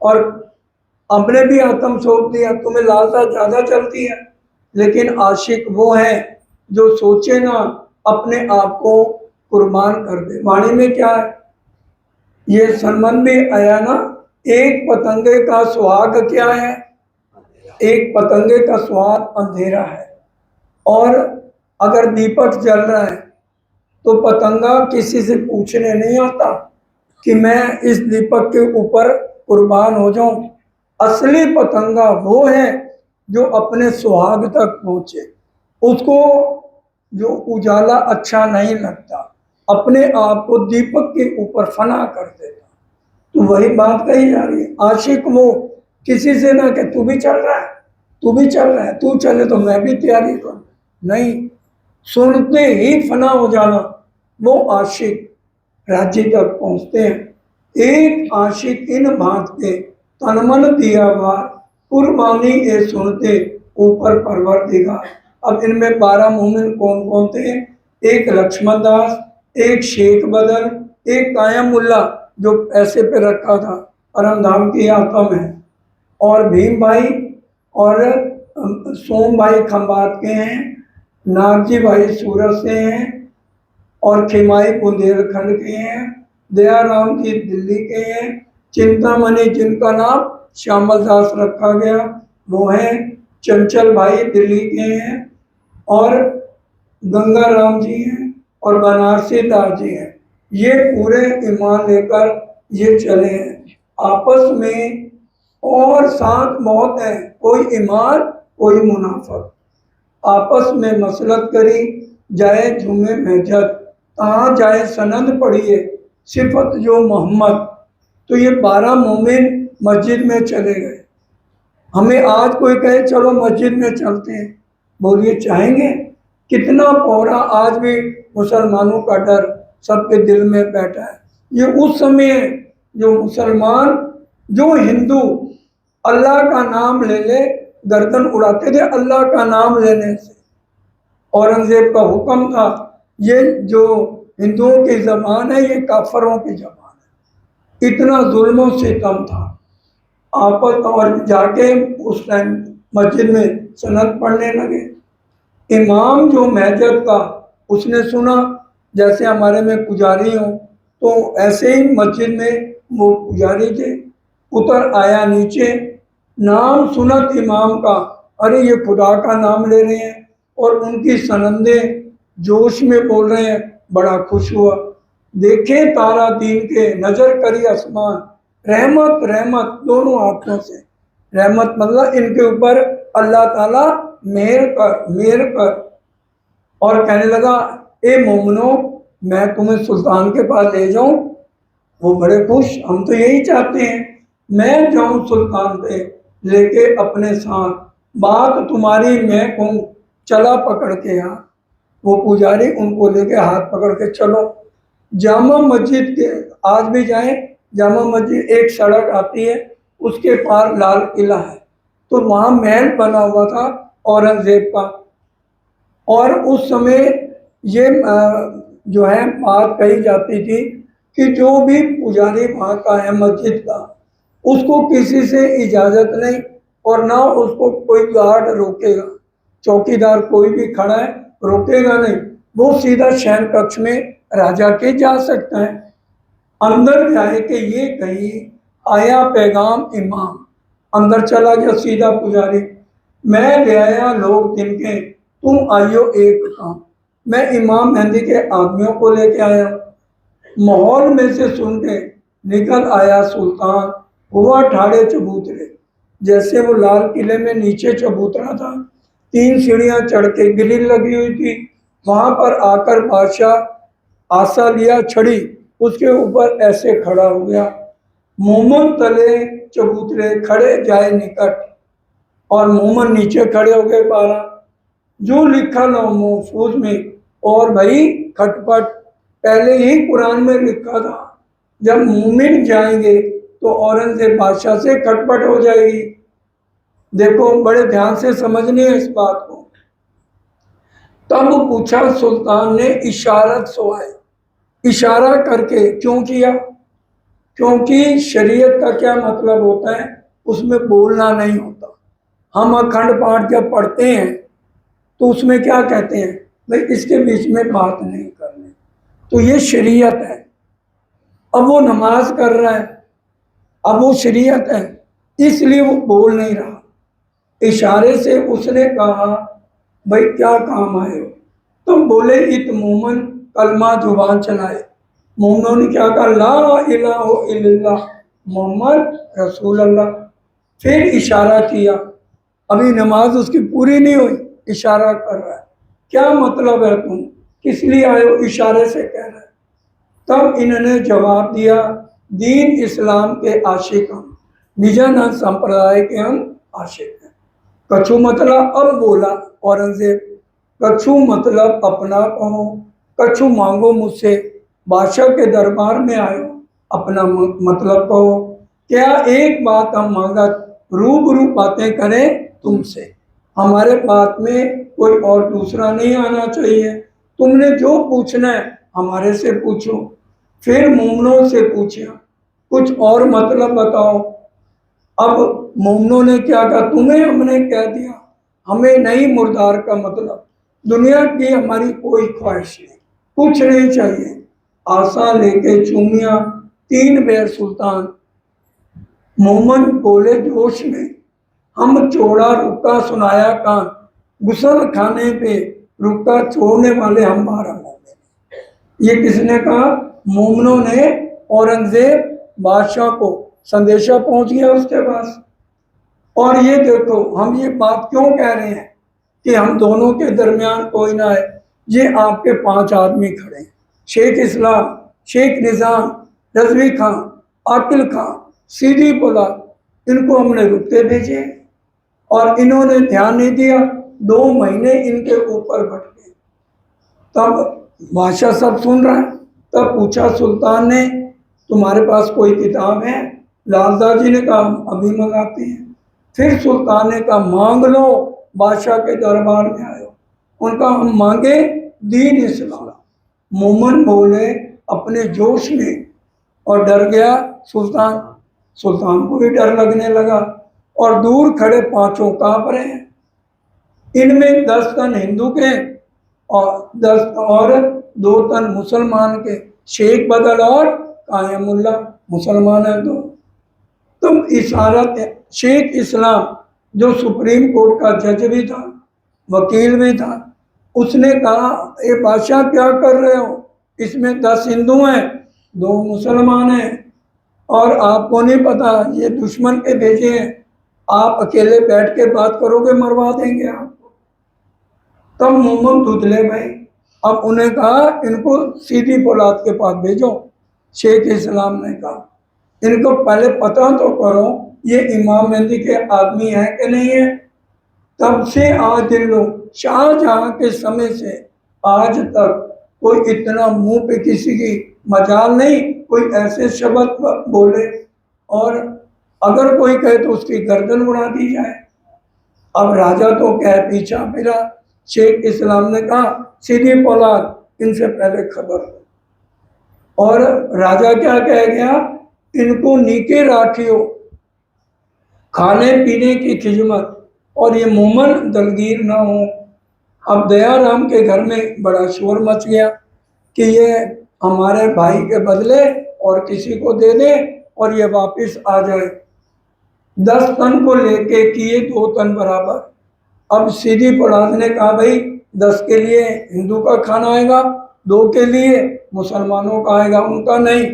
और हमने भी आत्म सौंप दिया। तुम्हें लालसा ज्यादा चलती है, लेकिन आशिक वो है जो सोचे ना अपने आप को कुर्बान कर दे। वाणी में क्या है, ये संबंध भी आया ना, एक पतंगे का सुहाग क्या है, एक पतंगे का सुहाग अंधेरा है। और अगर दीपक जल रहा है तो पतंगा किसी से पूछने नहीं आता कि मैं इस दीपक के ऊपर कुर्बान हो जाऊं। असली पतंगा वो है जो अपने सुहाग तक पहुंचे, उसको जो उजाला अच्छा नहीं लगता अपने आप को दीपक के ऊपर फना कर देता। तो वही बात कही जा रही है। आशिक वो किसी से ना कि तू भी चल रहा है, तू भी चल रहा है, तू चले तो मैं भी तैयारी करूं, नहीं, सुनते ही फना हो जाना, वो आशिक राज्य तक पहुंचते हैं। एक आशिक इन बात के तनमन दिया बार कुर्बानी ये सुनते ऊपर परवरदिगार। अब इनमें 12 मोमिन कौन कौन थे? एक लक्ष्मण दास, एक शेख बदल, एक कायम मुल्ला जो पैसे पे रखा था परम धाम की यात्रा में, और भीम भाई और सोम भाई खंबात के हैं, नागजी भाई सूरत से हैं, और खिमाई बुंदेलखंड के हैं, दयाराम जी दिल्ली के हैं, चिंतामणि जिनका नाम श्यामल दास रखा गया वो हैं, चंचल भाई दिल्ली के हैं, और गंगा राम जी हैं, और बनारसी दास जी हैं। ये पूरे ईमान लेकर ये चले हैं आपस में, और साथ बहुत है, कोई ईमान कोई मुनाफा, आपस में मसलत करी जाए जुमे महजत, कहाँ जाए सनद पढ़िए सिफत जो मोहम्मद। तो ये 12 मोमिन मस्जिद में चले गए। हमें आज कोई कहे चलो मस्जिद में चलते हैं, बोलिए चाहेंगे? कितना पौरा आज भी मुसलमानों का डर सबके दिल में बैठा है। ये उस समय है जो मुसलमान, जो हिंदू अल्लाह का नाम ले ले गर्दन उड़ाते थे अल्लाह का नाम लेने से। औरंगजेब का हुक्म था ये जो हिंदुओं की जबान है ये काफरों की जबान है। इतना जुल्म और सितम था आपस, और जाके उस टाइम मस्जिद में सनद पढ़ने लगे। इमाम जो महजत का उसने सुना, जैसे हमारे में पुजारी हो तो ऐसे ही मस्जिद में वो पुजारी थे, उतर आया नीचे, नाम सुनत इमाम का, अरे ये खुदा का नाम ले रहे हैं और उनकी सनंदे जोश में बोल रहे हैं, बड़ा खुश हुआ। देखे तारा दीन के नजर करी आसमान, रहमत रहमत दोनों हाथों से, रहमत मतलब इनके ऊपर अल्लाह ताला मेहर कर। और कहने लगा ए मोमनो मैं तुम्हें सुल्तान के पास ले जाऊं। वो बड़े खुश, हम तो यही चाहते हैं, मैं जाऊं सुल्तान पे लेके अपने साथ, बात तुम्हारी मैं कहूँ, चला पकड़ के यहाँ। वो पुजारी उनको लेके हाथ पकड़ के चलो जामा मस्जिद के, आज भी जाएं जामा मस्जिद, एक सड़क आती है उसके पार लाल किला है, तो वहाँ महल बना हुआ था औरंगजेब का। और उस समय ये जो है बात कही जाती थी कि जो भी पुजारी वहाँ का है मस्जिद का, उसको किसी से इजाज़त नहीं और ना उसको कोई गार्ड रोकेगा, चौकीदार कोई भी खड़ा है रोकेगा नहीं, वो सीधा शयन कक्ष में राजा के जा सकता है। अंदर जाए कि ये कही आया पैगाम इमाम, अंदर चला गया सीधा पुजारी, मैं ले आया लोग जिनके तुम आइयो एक काम, मैं इमाम मेहंदी के आदमियों को लेके आया। माहौल में से सुन के निकल आया सुल्तान, हुआ ठाड़े चबूतरे, जैसे वो लाल किले में नीचे चबूतरा था, 3 सीढ़ियां चढ़ के ग्रिल लगी हुई थी, वहां पर आकर बादशाह आशा लिया छड़ी, उसके ऊपर ऐसे खड़ा हो गया, मोमन तले चबूतरे खड़े जाए निकट, और मोमन नीचे खड़े हो गए 12, जो लिखा लो महफूज में। और भाई खटपट पहले ही कुरान में लिखा था, जब मोमिन जाएंगे तो औरंगजेब बादशाह से खटपट हो जाएगी। देखो बड़े ध्यान से समझनी है इस बात को। तब पूछा सुल्तान ने इशारत सुआए, इशारा करके क्यों किया? क्योंकि शरीयत का क्या मतलब होता है, उसमें बोलना नहीं होता। हम अखंड पाठ जब पढ़ते हैं तो उसमें क्या कहते हैं, भाई इसके बीच में बात नहीं करनी, तो ये शरीयत है। अब वो नमाज कर रहा है, अब वो शरीयत है, इसलिए वो बोल नहीं रहा। इशारे से उसने कहा भाई क्या काम आए हो? तुम बोले इत मोमन कलमा जुबान चलाए। मोमनों ने क्या कहा, ला इलाहा इल्लल्लाह मोहम्मद रसूल अल्लाह। फिर इशारा किया, अभी नमाज उसकी पूरी नहीं हुई, इशारा कर रहा है, क्या मतलब है तुम किस लिए आए हो, इशारे से कह रहा है। तब इन्होंने जवाब दिया, दीन इस्लाम के आशिक हम, निजानंद संप्रदाय के हम आशिक हैं। कछु मतलब, अब बोला औरंगजेब, कछु मतलब अपना कहो, कछु मांगो मुझसे, बादशाह के दरबार में आयो, अपना मतलब कहो। क्या एक बात हम मांगत, रूबरू बातें करें तुमसे, हमारे बात में कोई और दूसरा नहीं आना चाहिए, तुमने जो पूछना है हमारे से पूछो। फिर मोमनों से पूछा, कुछ और मतलब बताओ। अब मोमनों ने क्या कहा, तुम्हें हमने कह दिया, हमें नहीं मुर्दार का मतलब, दुनिया की हमारी कोई ख्वाहिश नहीं, कुछ नहीं चाहिए। आशा लेके चूमिया 3 बेर सुल्तान। मोमन बोले जोश में, हम चोड़ा रुका सुनाया कान, गुसल खाने पे रुका छोड़ने वाले हम 12 मोमिन। ये किसने कहा? मोमनों ने। औरंगजेब बादशाह को संदेशा पहुंच गया उसके पास। और ये देखो, हम ये बात क्यों कह रहे हैं कि हम दोनों के दरमियान कोई ना है। ये आपके 5 आदमी खड़े हैं, शेख इस्लाम, शेख निज़ाम, रजवी खां, आकिल खां, सीधी बोला, इनको हमने रुकते भेजे और इन्होंने ध्यान नहीं दिया। 2 महीने इनके ऊपर भट गए। तब बादशाह सब सुन रहा है। तब पूछा सुल्तान ने, तुम्हारे पास कोई किताब है? लालदास जी ने कहा, अभी मंगाते हैं। फिर सुल्तान ने कहा, मांग लो, बादशाह के दरबार में आयो। उनका हम मांगे दीन इस्लाम। मोमन बोले अपने जोश में, और डर गया सुल्तान। सुल्तान को भी डर लगने लगा और दूर खड़े 5 कांप रहे हैं। इनमें 10 तन हिंदू के और 10 और 2 तन मुसलमान के, शेख बदल और कायमुल्ला, मुसलमान है 2। तुम इशारत शेख इस्लाम जो सुप्रीम कोर्ट का जज भी था, वकील भी था, उसने कहा, ये बादशाह क्या कर रहे हो? इसमें 10 हिंदू हैं, 2 मुसलमान हैं, और आपको नहीं पता ये दुश्मन के भेजे हैं, आप अकेले बैठ के बात करोगे मरवा देंगे आपको। तब मोहम्मद दुधले भाई, अब उन्हें कहा, इनको सीधी पोलाद के पास भेजो। शेख इस्लाम ने कहा, इनको पहले पता तो करो ये इमाम मेहंदी के आदमी है कि नहीं है। तब से आज दिन लो, शाहजहां के समय से आज तक कोई इतना मुंह पे किसी की मजाल नहीं, कोई ऐसे शब्द बोले और अगर कोई कहे तो उसकी गर्दन उड़ा दी जाए। अब राजा तो कह पीछा फिरा। शेख इस्लाम ने कहा, सीधी पोलाद, इनसे पहले खबर दो। और राजा क्या कह गया, इनको नीके राखियो, खाने पीने की खिदमत, और ये मोमन दलगीर ना हो। अब दयाराम के घर में बड़ा शोर मच गया कि ये हमारे भाई के बदले और किसी को दे दे और ये वापस आ जाए। 10 तन को लेके किए 2 तन बराबर। अब सीधी पोलाद ने कहा, भाई 10 के लिए हिंदू का खाना आएगा, 2 के लिए मुसलमानों का आएगा, उनका नहीं।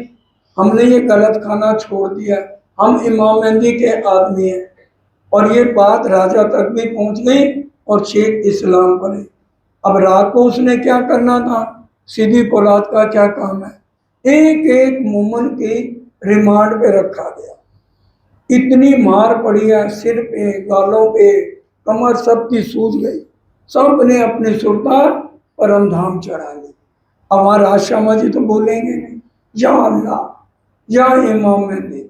हमने ये गलत खाना छोड़ दिया, हम इमाम मेहंदी के आदमी हैं। और ये बात राजा तक भी पहुंच गई और शेख इस्लाम बने। अब रात को उसने क्या करना था, सीधी पोलाद का क्या काम है, एक एक मोमन की रिमांड पे रखा गया। इतनी मार पड़ी है, सिर पे, गालों पे, कमर सबकी सूज गई। सब ने अपनी सुरता परम धाम चढ़ा ली। हमारा आशामा जी तो बोलेंगे नहीं, या अल्लाह, या इमाम मेहंदी।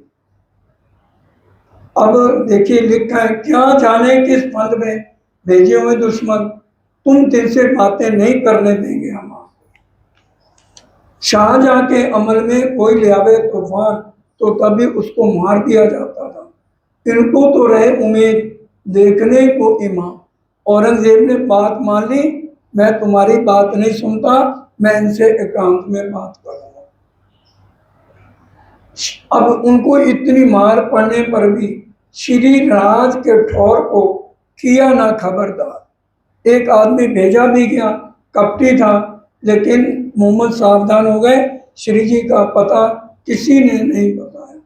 अब देखिए लिखा है, क्या जाने किस फंद में भेजे हुए दुश्मन, तुम दिल से बातें नहीं करने देंगे हम आपको। शाहजहां के अमल में कोई ले आवे तूफान तो तभी उसको मार दिया जाता था। इनको तो रहे उम्मीद देखने को इमाम। औरंगजेब ने बात मान ली, मैं तुम्हारी बात नहीं सुनता, मैं इनसे एकांत में बात करूंगा। अब उनको इतनी मार पड़ने पर भी श्री राज के ठौर को किया ना खबरदार। एक आदमी भेजा भी गया, कपटी था, लेकिन मोहम्मद सावधान हो गए, श्री जी का पता किसी ने नहीं बताया।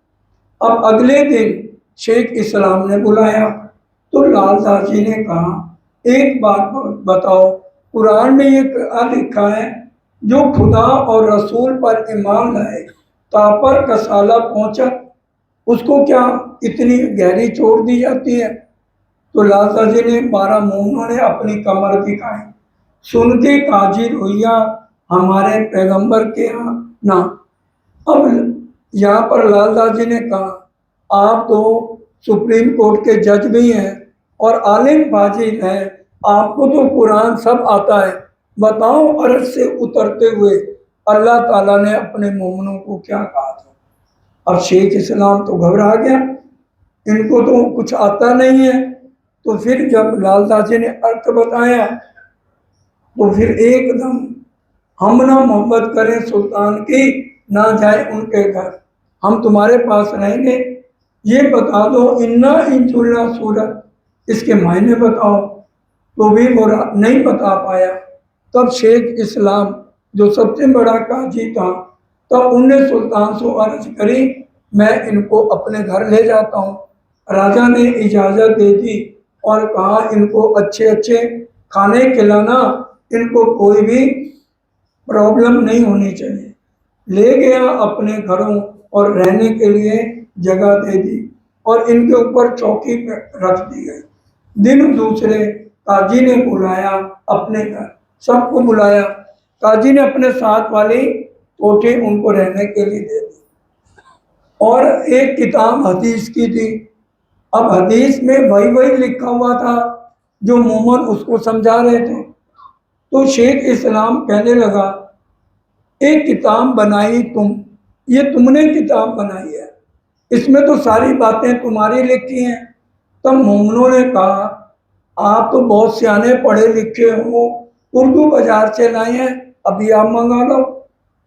अब अगले दिन शेख इस्लाम ने बुलाया तो लालदास जी ने कहा, एक बात बताओ, कुरान में ये क्या लिखा है, जो खुदा और रसूल पर ईमान लाए तापर कसाला पहुंचा, उसको क्या इतनी गहरी चोट दी जाती है? तो लालदास जी ने 12 मोमनों ने अपनी कमर दिखाई, सुन के काजिर हुआ हमारे पैगंबर के यहाँ ना। अब यहाँ पर लालदास जी ने कहा, आप तो सुप्रीम कोर्ट के जज भी हैं और आलिम फाजिल हैं, आपको तो कुरान सब आता है, बताओ अर्श से उतरते हुए अल्लाह ताला ने अपने मोमिनों को क्या कहा था। अब शेख इस्लाम तो घबरा गया, इनको तो कुछ आता नहीं है। तो फिर जब लालदास जी ने अर्थ बताया तो फिर एकदम, हम ना मोहब्बत करें सुल्तान की, ना जाए उनके घर, हम तुम्हारे पास रहेंगे, ये बता दो इन्ना इंजुल्ला सूरत, इसके मायने बताओ। तो भी वो नहीं बता पाया। तब शेख इस्लाम जो सबसे बड़ा काजी था, तब उनने सुल्तान से अर्ज करी, मैं इनको अपने घर ले जाता हूँ। राजा ने इजाज़त दे दी और कहा इनको अच्छे अच्छे खाने खिलाना, इनको कोई भी प्रॉब्लम नहीं होनी चाहिए। ले गया अपने घरों और रहने के लिए जगह दे दी और इनके ऊपर चौकी पे रख दी गई। दिन दूसरे काजी ने बुलाया अपने घर, सबको बुलाया। काजी ने अपने साथ वाली कोठी उनको रहने के लिए दे दी और एक किताब हदीस की थी। अब हदीस में वही वही लिखा हुआ था जो मोमन उसको समझा रहे थे। तो शेख इस्लाम कहने लगा, एक किताब बनाई तुम, ये तुमने किताब बनाई है, इसमें तो सारी बातें तुम्हारी लिखी हैं। तब मोमनों ने कहा, आप तो बहुत सियाने पढ़े लिखे हो, उर्दू बाजार से लाए हैं, अभी आप मंगा लो।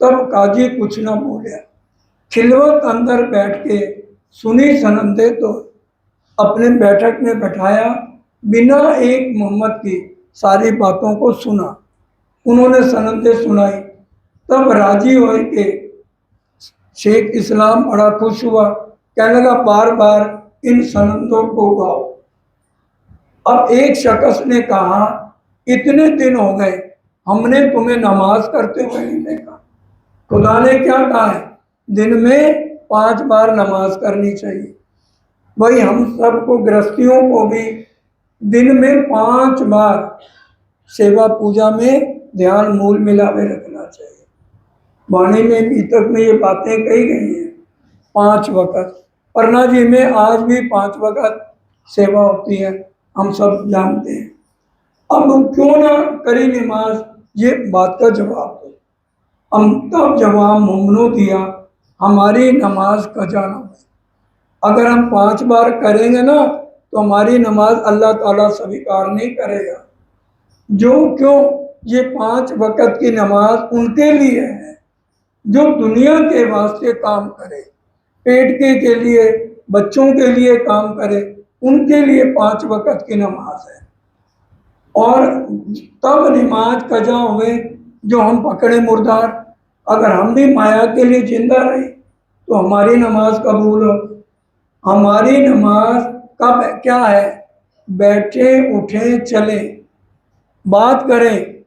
तब काजी कुछ ना बोले, खिलवत अंदर बैठ के सुनी सनंदे तो अपने बैठक में बैठाया, बिना एक मोहम्मद की सारी बातों को सुना। उन्होंने सनंदे सुनाई। तब राजी हो के शेख इस्लाम बड़ा खुश हुआ, कहने लगा बार बार इन सनंदों को गाओ। अब एक शख्स ने कहा, इतने दिन हो गए हमने तुम्हें नमाज करते हुए नहीं देखा। खुदा ने क्या कहा है, दिन में 5 बार नमाज करनी चाहिए। वही हम सबको गृहस्थियों को भी दिन में 5 बार सेवा पूजा में ध्यान मूल मिलावे रखना चाहिए। वाणी में भी तक में ये बातें कही गई हैं, 5 वक्त। परना जी में आज भी 5 वक्त सेवा होती है, हम सब जानते हैं। अब क्यों ना करी नमाज, ये बात का जवाब दो। हम तब जवाब मोमनो दिया, हमारी नमाज कजा ना हो। अगर हम 5 बार करेंगे ना तो हमारी नमाज अल्लाह ताला स्वीकार नहीं करेगा। जो क्यों, ये 5 वक्त की नमाज उनके लिए है जो दुनिया के वास्ते काम करे, पेट के लिए, बच्चों के लिए काम करे, उनके लिए 5 वक्त की नमाज है। और तब नमाज कजा हुए जो हम पकड़े मुर्दार। अगर हम भी माया के लिए जिंदा रहे तो हमारी नमाज कबूल हो। हमारी नमाज कब क्या है, बैठे उठे चले बात करें,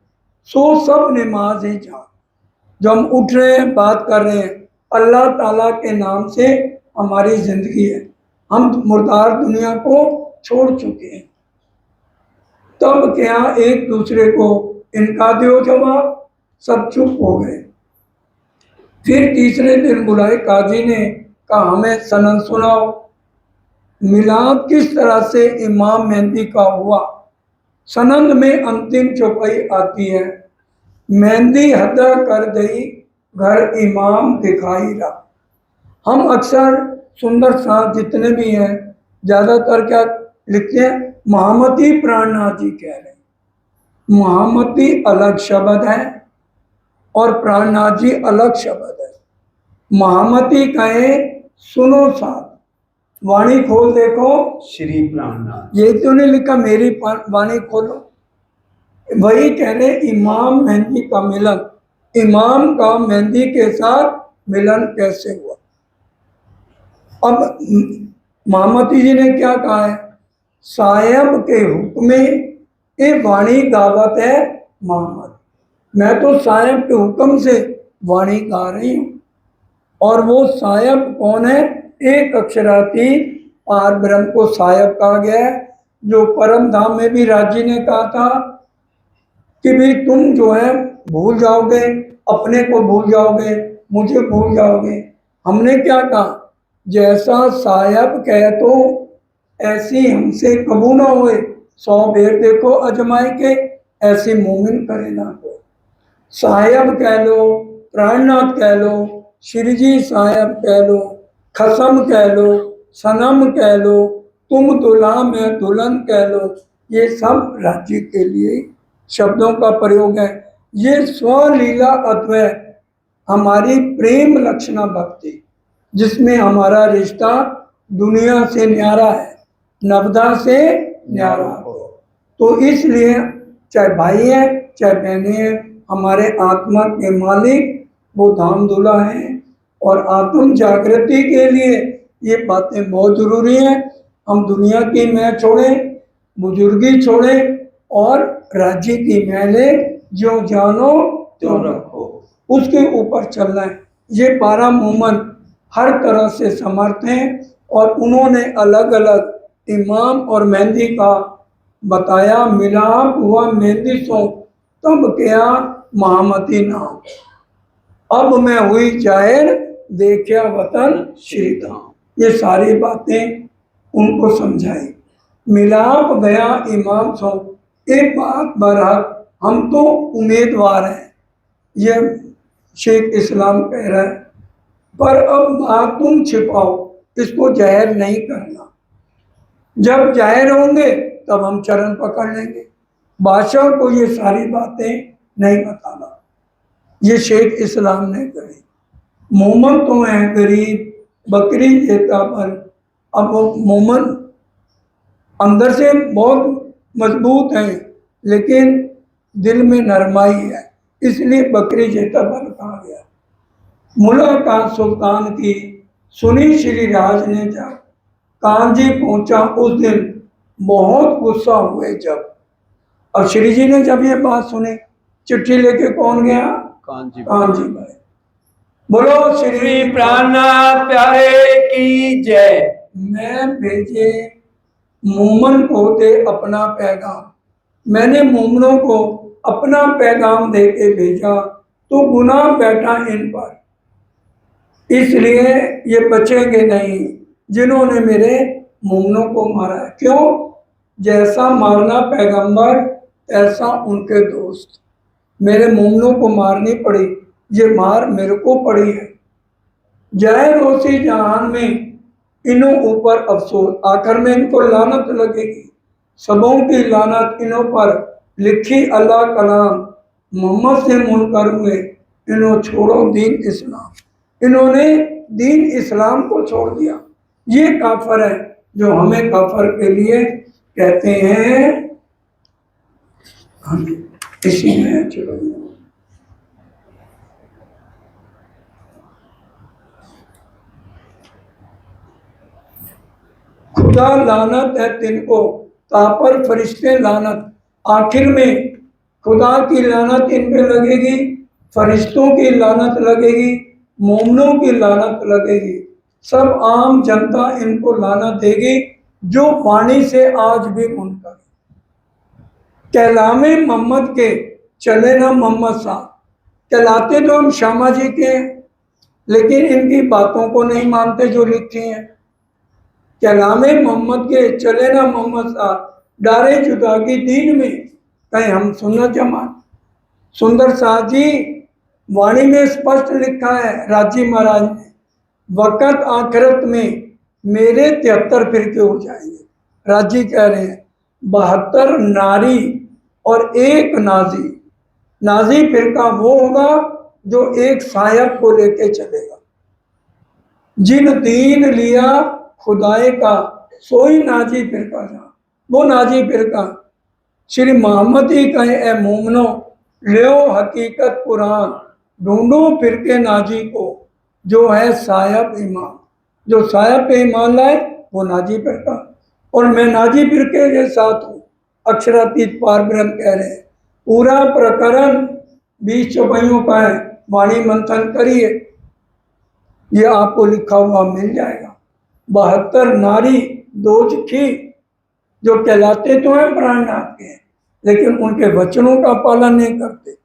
सो सब नमाज ही जा। जो हम उठ रहे हैं, बात कर रहे हैं, अल्लाह ताला के नाम से हमारी जिंदगी है। हम मुर्दार दुनिया को छोड़ चुके हैं। तब क्या एक दूसरे को इनका दो जवाब, सब चुप हो गए। फिर तीसरे दिन बुलाए काजी ने, कहा हमें सनद सुनाओ, मिलाद किस तरह से इमाम मेहंदी का हुआ। सनद में अंतिम चौपाई आती है, मेहंदी हदा कर दई घर इमाम दिखाई रहा। हम अक्सर सुंदर साथ जितने भी हैं ज़्यादातर क्या लिखते हैं, महामती प्राणनाथ जी कह रहे हैं। महामती अलग शब्द है और प्राणनाथ जी अलग शब्द है। महामती कहे सुनो साथ, वाणी खोल देखो, श्री प्राणनाथ। ये तो नहीं लिखा मेरी वाणी खोलो। वही कह रहे इमाम मेहंदी का मिलन, इमाम का मेहंदी के साथ मिलन कैसे हुआ। अब महामती जी ने क्या कहा है, सायब के हुक्म में ये वाणी गावत है मोहम्मद। मैं तो सायब के हुक्म से वाणी गा रही हूँ। और वो सायब कौन है, एक अक्षरातीत पार ब्रह्म को सायब कहा गया है। जो परम धाम में भी राजी ने कहा था कि भी तुम जो है भूल जाओगे, अपने को भूल जाओगे, मुझे भूल जाओगे। हमने क्या कहा, जैसा सायब कह तो ऐसी हमसे कबू ना होए, 100 बेर देखो अजमाए के, ऐसी मोमिन करे ना को। सायब कह लो, प्राणनाथ कह लो, श्री जी साहब कह लो, खसम कह लो, सनम कह लो, तुम दुल्हा में दुल्हन कह लो, ये सब राज्य के लिए शब्दों का प्रयोग है। ये स्वलीला अद्वय हमारी प्रेम लक्षणा भक्ति, जिसमें हमारा रिश्ता दुनिया से न्यारा है, नवदा से न्यारा हो। तो इसलिए चाहे भाई है चाहे बहनें हैं, हमारे आत्मा के मालिक वो धाम दूल्हा हैं। और आत्म जागृति के लिए ये बातें बहुत जरूरी हैं। हम दुनिया की मैं छोड़ें, बुजुर्गी छोड़ें और राज्य की मैले जो जानो त्यों रखो, उसके ऊपर चलना है। ये 12 मोमन हर तरह से समर्थ हैं और उन्होंने अलग अलग इमाम और मेहंदी का बताया। मिलाप हुआ मेहंदी सो तब क्या महामती नाम, अब मैं हुई जाहिर देखा वतन श्री धाम। ये सारी बातें उनको समझाई। मिलाप गया इमाम सो, एक बात बरहक हम तो उम्मीदवार हैं, ये शेख इस्लाम कह रहा है, पर अब बात तुम छिपाओ, इसको जाहिर नहीं करना। जब जाहिर होंगे तब हम चरण पकड़ लेंगे। बादशाह को ये सारी बातें नहीं बताना, ये शेख इस्लाम ने कही। मोमन तो है गरीब, बकरी देता पर। अब वो मोमन अंदर से बहुत मजबूत है, लेकिन दिल में नरमाई है, इसलिए बकरी जेता बल कहा गया। मुलाकात सुल्तान की सुनी श्री राज ने जब कांजी पहुंचा उस दिन बहुत गुस्सा हुए जब। और श्री जी ने जब ये बात सुनी, चिट्ठी लेके कौन गया? कांजी भाई। बोलो श्री प्राणनाथ प्यारे की जय। मैं भेजे मोमन को दे अपना पैगाम। मैंने मोमनों को अपना पैगाम दे के भेजा तो गुनाह बैठा इन पर, इसलिए ये बचेंगे नहीं जिन्होंने मेरे मोमनों को मारा है। क्यों? जैसा मारना पैगंबर ऐसा उनके दोस्त। मेरे मोमनों को मारनी पड़ी, ये मार मेरे को पड़ी है। जाए रोसी जहान में इन्हों ऊपर अफसोस, आखिर में इनको लानत लगेगी। सबों की लानत इन्हों पर लिखी अल्लाह कलाम, मोहम्मद से मुनकर हुए इन्हों छोड़ो दीन इस्लाम। इन्होंने दीन इस्लाम को छोड़ दिया। ये काफर है जो हमें काफर के लिए कहते हैं। इसी में चलो खुदा लानत है तिनको, तापर फरिश्ते लानत। आखिर में खुदा की लानत इन पे लगेगी, फरिश्तों की लानत लगेगी, मोमनों की लानत लगेगी, सब आम जनता इनको लानत देगी जो वाणी से आज भी मुनकर। कहलामे मोहम्मद के चले ना मोहम्मद साहब। कहलाते तो हम शामा जी के हैं, लेकिन इनकी बातों को नहीं मानते जो लिखी हैं। कहलामे मोहम्मद के चले ना मोहम्मद साहब, डारे जुदागी दीन में कहीं हम सुन्नत जमात। सुंदर साहब जी वाणी में स्पष्ट लिखा है राजी महाराज ने, वक़्त आखिरत में मेरे 73 फिरके हो जाएंगे। राजी कह रहे हैं 72 नारी और एक नाजी। नाजी फिरका वो होगा जो एक सायब को लेके चलेगा। जिन दीन लिया खुदाए का सोई नाजी फिरका था, वो नाजी फिरका। श्री मोहम्मद ही कहे ए मोमनो लियो हकीकत कुरान, ढूंढो फिरके नाजी को जो है सायब ईमान। जो सायब पे ईमान लाए वो नाजी फिरका। और मैं नाजी फिरके के साथ हूँ। अक्षरातीत पार ब्रह्म कह रहे हैं। पूरा प्रकरण 20 चौपाइयों का है, वाणी मंथन करिए, ये आपको लिखा हुआ मिल जाएगा। 72 नारी दोजखी जो कहलाते तो हैं प्राणनाथ के, लेकिन उनके वचनों का पालन नहीं करते।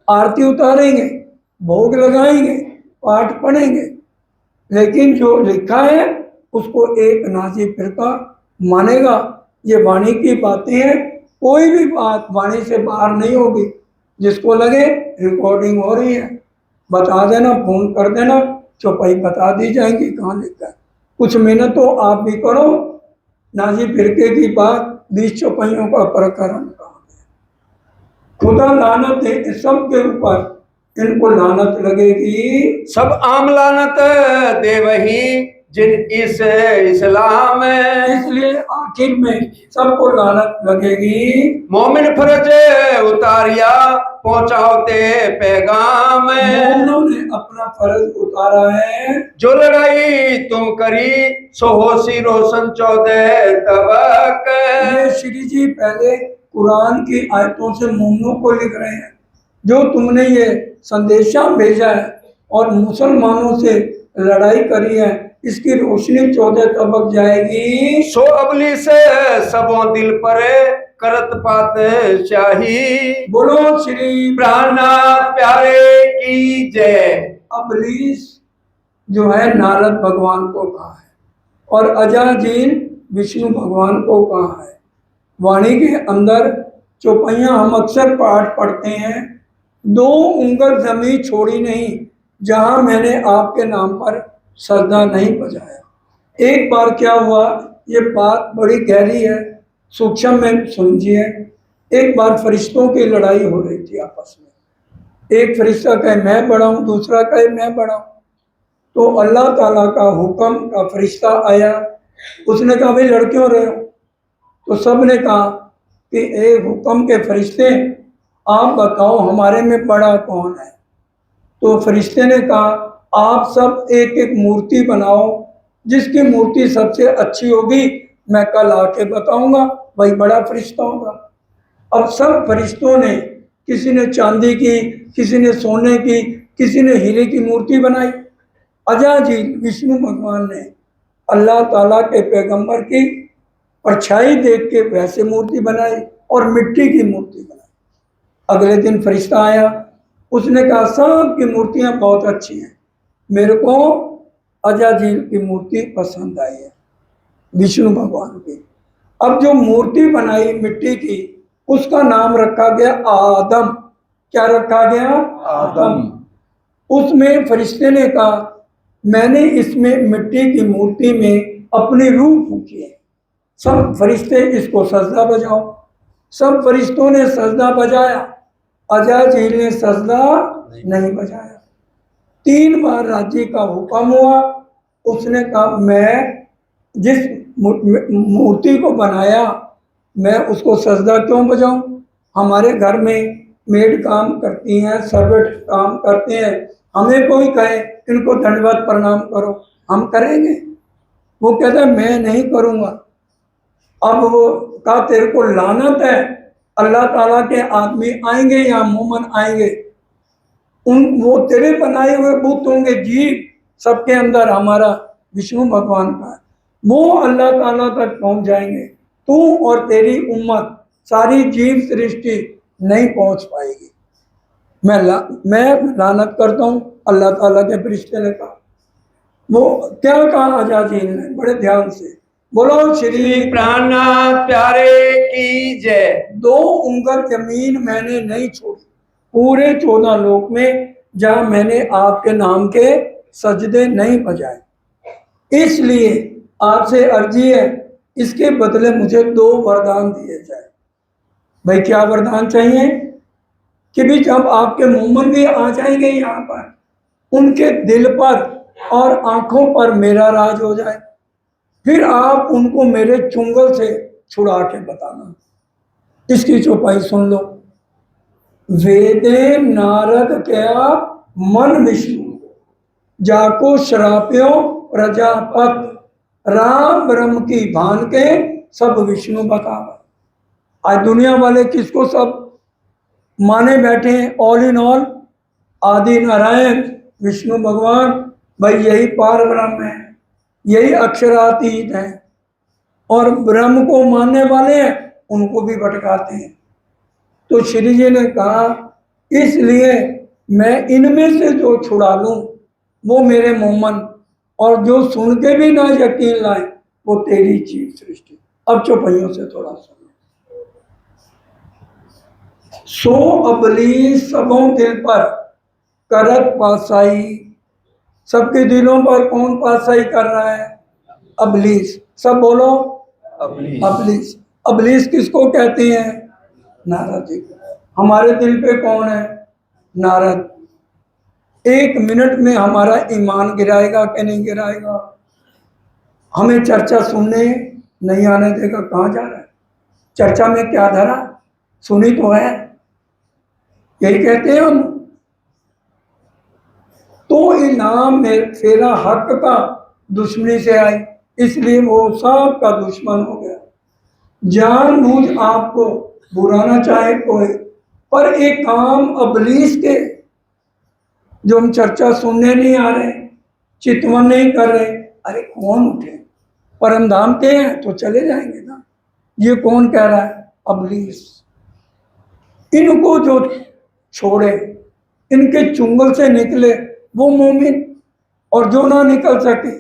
आरती उतारेंगे, भोग लगाएंगे, पाठ पढ़ेंगे, लेकिन जो लिखा है उसको एक नाजी फिरका मानेगा। ये वाणी की बातें हैं, कोई भी बात वाणी से बाहर नहीं होगी। जिसको लगे रिकॉर्डिंग हो रही है, बता देना, फोन कर देना, चौपाई बता दी जाएंगी कहाँ लिखा है। कुछ मेहनत तो आप भी करो। नाजी फिरके की बात 20 चौपाइयों का प्रकरण कहा गया। खुदा लानत है सबके ऊपर, इनको लानत लगेगी। सब आम लानत दे वही जिन इस इस्लाम इसलिए आखिर में सबको लानत लगेगी। मोमिन फर्ज उतारिया पहुंचाओते पैगाम मोमिनों ने अपना फर्ज उतारा है। जो लड़ाई तुम करी सो हो सी रोशन 14 तबक ये श्री जी पहले कुरान की आयतों से मोमिनों को लिख रहे हैं। जो तुमने ये संदेशा भेजा है और मुसलमानों से लड़ाई करी है, इसकी रोशनी 14 तबक जाएगी। सो अबली से सबों दिल पर करत पात शाही बोलो श्री प्राणा प्यारे की जय। अबलीस जो है नारद भगवान को कहा है और अजाजील विष्णु भगवान को कहा है। वाणी के अंदर चौपाइयाँ हम अक्सर पाठ पढ़ते हैं। 2 उंगल जमीन छोड़ी नहीं जहां मैंने आपके नाम पर सजदा नहीं बजाया। एक बार क्या हुआ, ये बात बड़ी गहरी है, सूक्ष्म में समझिए। एक बार फरिश्तों की लड़ाई हो रही थी आपस में। एक फरिश्ता कहे मैं बड़ा हूँ, दूसरा कहे मैं बड़ा हूँ। तो अल्लाह ताला का हुक्म का फरिश्ता आया, उसने कहा भाई लड़ क्यों रहे हो? तो सब ने कहा कि एक हुक्म के फरिश्ते आप बताओ हमारे में बड़ा कौन है? तो फरिश्ते ने कहा आप सब एक एक मूर्ति बनाओ, जिसकी मूर्ति सबसे अच्छी होगी मैं कल आके बताऊंगा, वही बड़ा फरिश्ता होगा। अब सब फरिश्तों ने, किसी ने चांदी की, किसी ने सोने की, किसी ने हीरे की मूर्ति बनाई। अजाजील विष्णु भगवान ने अल्लाह ताला के पैगंबर की परछाई देख के वैसे मूर्ति बनाई और मिट्टी की मूर्ति बनाई। अगले दिन फरिश्ता आया, उसने कहा सब की मूर्तियां बहुत अच्छी हैं, मेरे को अजाजील की मूर्ति पसंद आई है, विष्णु भगवान की। अब जो मूर्ति बनाई मिट्टी की, उसका नाम रखा गया आदम। क्या रखा गया? आदम। उसमें फरिश्ते ने कहा मैंने इसमें मिट्टी की मूर्ति में अपनी रूह फूकी है, सब फरिश्ते इसको सजदा बजाओ। सब फरिश्तों ने सजदा बजाया, अजाजील ने सजदा नहीं बजाया। 3 बार राजी का हुक्म हुआ। उसने कहा मैं जिस मूर्ति को बनाया मैं उसको सजदा क्यों बजाऊं? हमारे घर में मेड काम करती हैं, सर्वेंट काम करते हैं, हमें कोई कहे इनको दंडवत प्रणाम करो, हम करेंगे? वो कहता है मैं नहीं करूंगा। अब वो कहा तेरे को लानत है, अल्लाह ताला के आदमी आएंगे या मोमन आएंगे, वो तेरे बनाए हुए बुत होंगे, जीव सबके अंदर हमारा विष्णु भगवान का है, वो अल्लाह ताला तक पहुंच जाएंगे, तू और तेरी उम्मत सारी जीव सृष्टि नहीं पहुंच पाएगी। मैं लानत करता हूं। अल्लाह ताला के फरिश्ते ने कहा, वो क्या कहा अजाजील ने, बड़े ध्यान से बोलो श्री प्राणा प्यारे की जय। 2 उंगल जमीन मैंने नहीं छोड़ी पूरे 14 लोक में जहां मैंने आपके नाम के सजदे नहीं बजाए। इसलिए आपसे अर्जी है इसके बदले मुझे 2 वरदान दिए जाए। भाई क्या वरदान चाहिए? कि भी जब आपके मोमन भी आ जाएंगे यहाँ पर, उनके दिल पर और आंखों पर मेरा राज हो जाए, फिर आप उनको मेरे चुंगल से छुड़ा के बताना। इसकी चौपाई सुन लो। वेदे नारद क्या मन विष्णु, जाको श्राप्यो प्रजापत, राम ब्रह्म की भान के सब विष्णु बतावा। आज दुनिया वाले किसको सब माने बैठे हैं? ऑल इन ऑल आदि नारायण विष्णु भगवान, भाई यही पार ब्रह्म है, यही अक्षरातीत है। और ब्रह्म को मानने वाले हैं उनको भी भटकाते हैं। तो श्री जी ने कहा इसलिए मैं इनमें से जो छुड़ा लूं वो मेरे मोमन, और जो सुन के भी ना यकीन लाए वो तेरी जीव सृष्टि। अब चौपाइयों से थोड़ा सुनो। सो अबली सबों दिल पर करत पासाई। सबके दिलों पर कौन पासाई कर रहा है? अबलीस। सब बोलो, अबलीस। अबलीस। अबलीस किसको कहते हैं? नारद जी को। हमारे दिल पे कौन है? नारद। एक मिनट में हमारा ईमान गिराएगा कि नहीं गिराएगा? हमें चर्चा सुनने नहीं आने देगा। कहाँ जा रहा है? चर्चा में क्या धरा? सुनी तो है, यही कहते हैं हम। तो इनाम में फेरा हक का दुश्मनी से आई, इसलिए वो सबका दुश्मन हो गया। जानबूझ आपको बुराना चाहे कोई, पर एक काम अबलीस के, जो हम चर्चा सुनने नहीं आ रहे, चितवन नहीं कर रहे, अरे कौन उठे? परम धाम के हैं तो चले जाएंगे ना। ये कौन कह रहा है? अबलीस। इनको जो छोड़े, इनके चुंगल से निकले वो मोमिन, और जो ना निकल सके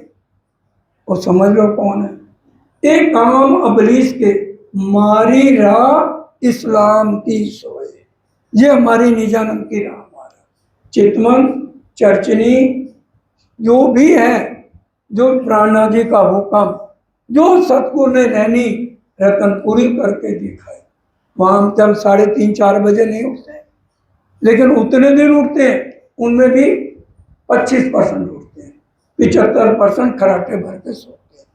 वो समझ लो कौन है। एक काम अबलीस के, मारी राह इस्लाम की सोए। ये हमारी निजानंद की राह, हमारा चितवन चर्चनी जो भी है, जो प्राणा जी का हुक्म, जो सतगुरु ने रहनी रतनपुरी करके दिखाए। वहां हम जब 3:30-4 बजे नहीं उठते, लेकिन उतने दिन उठते हैं, उनमें भी 25% उठते हैं, 75% खराटे भर के सोते हैं।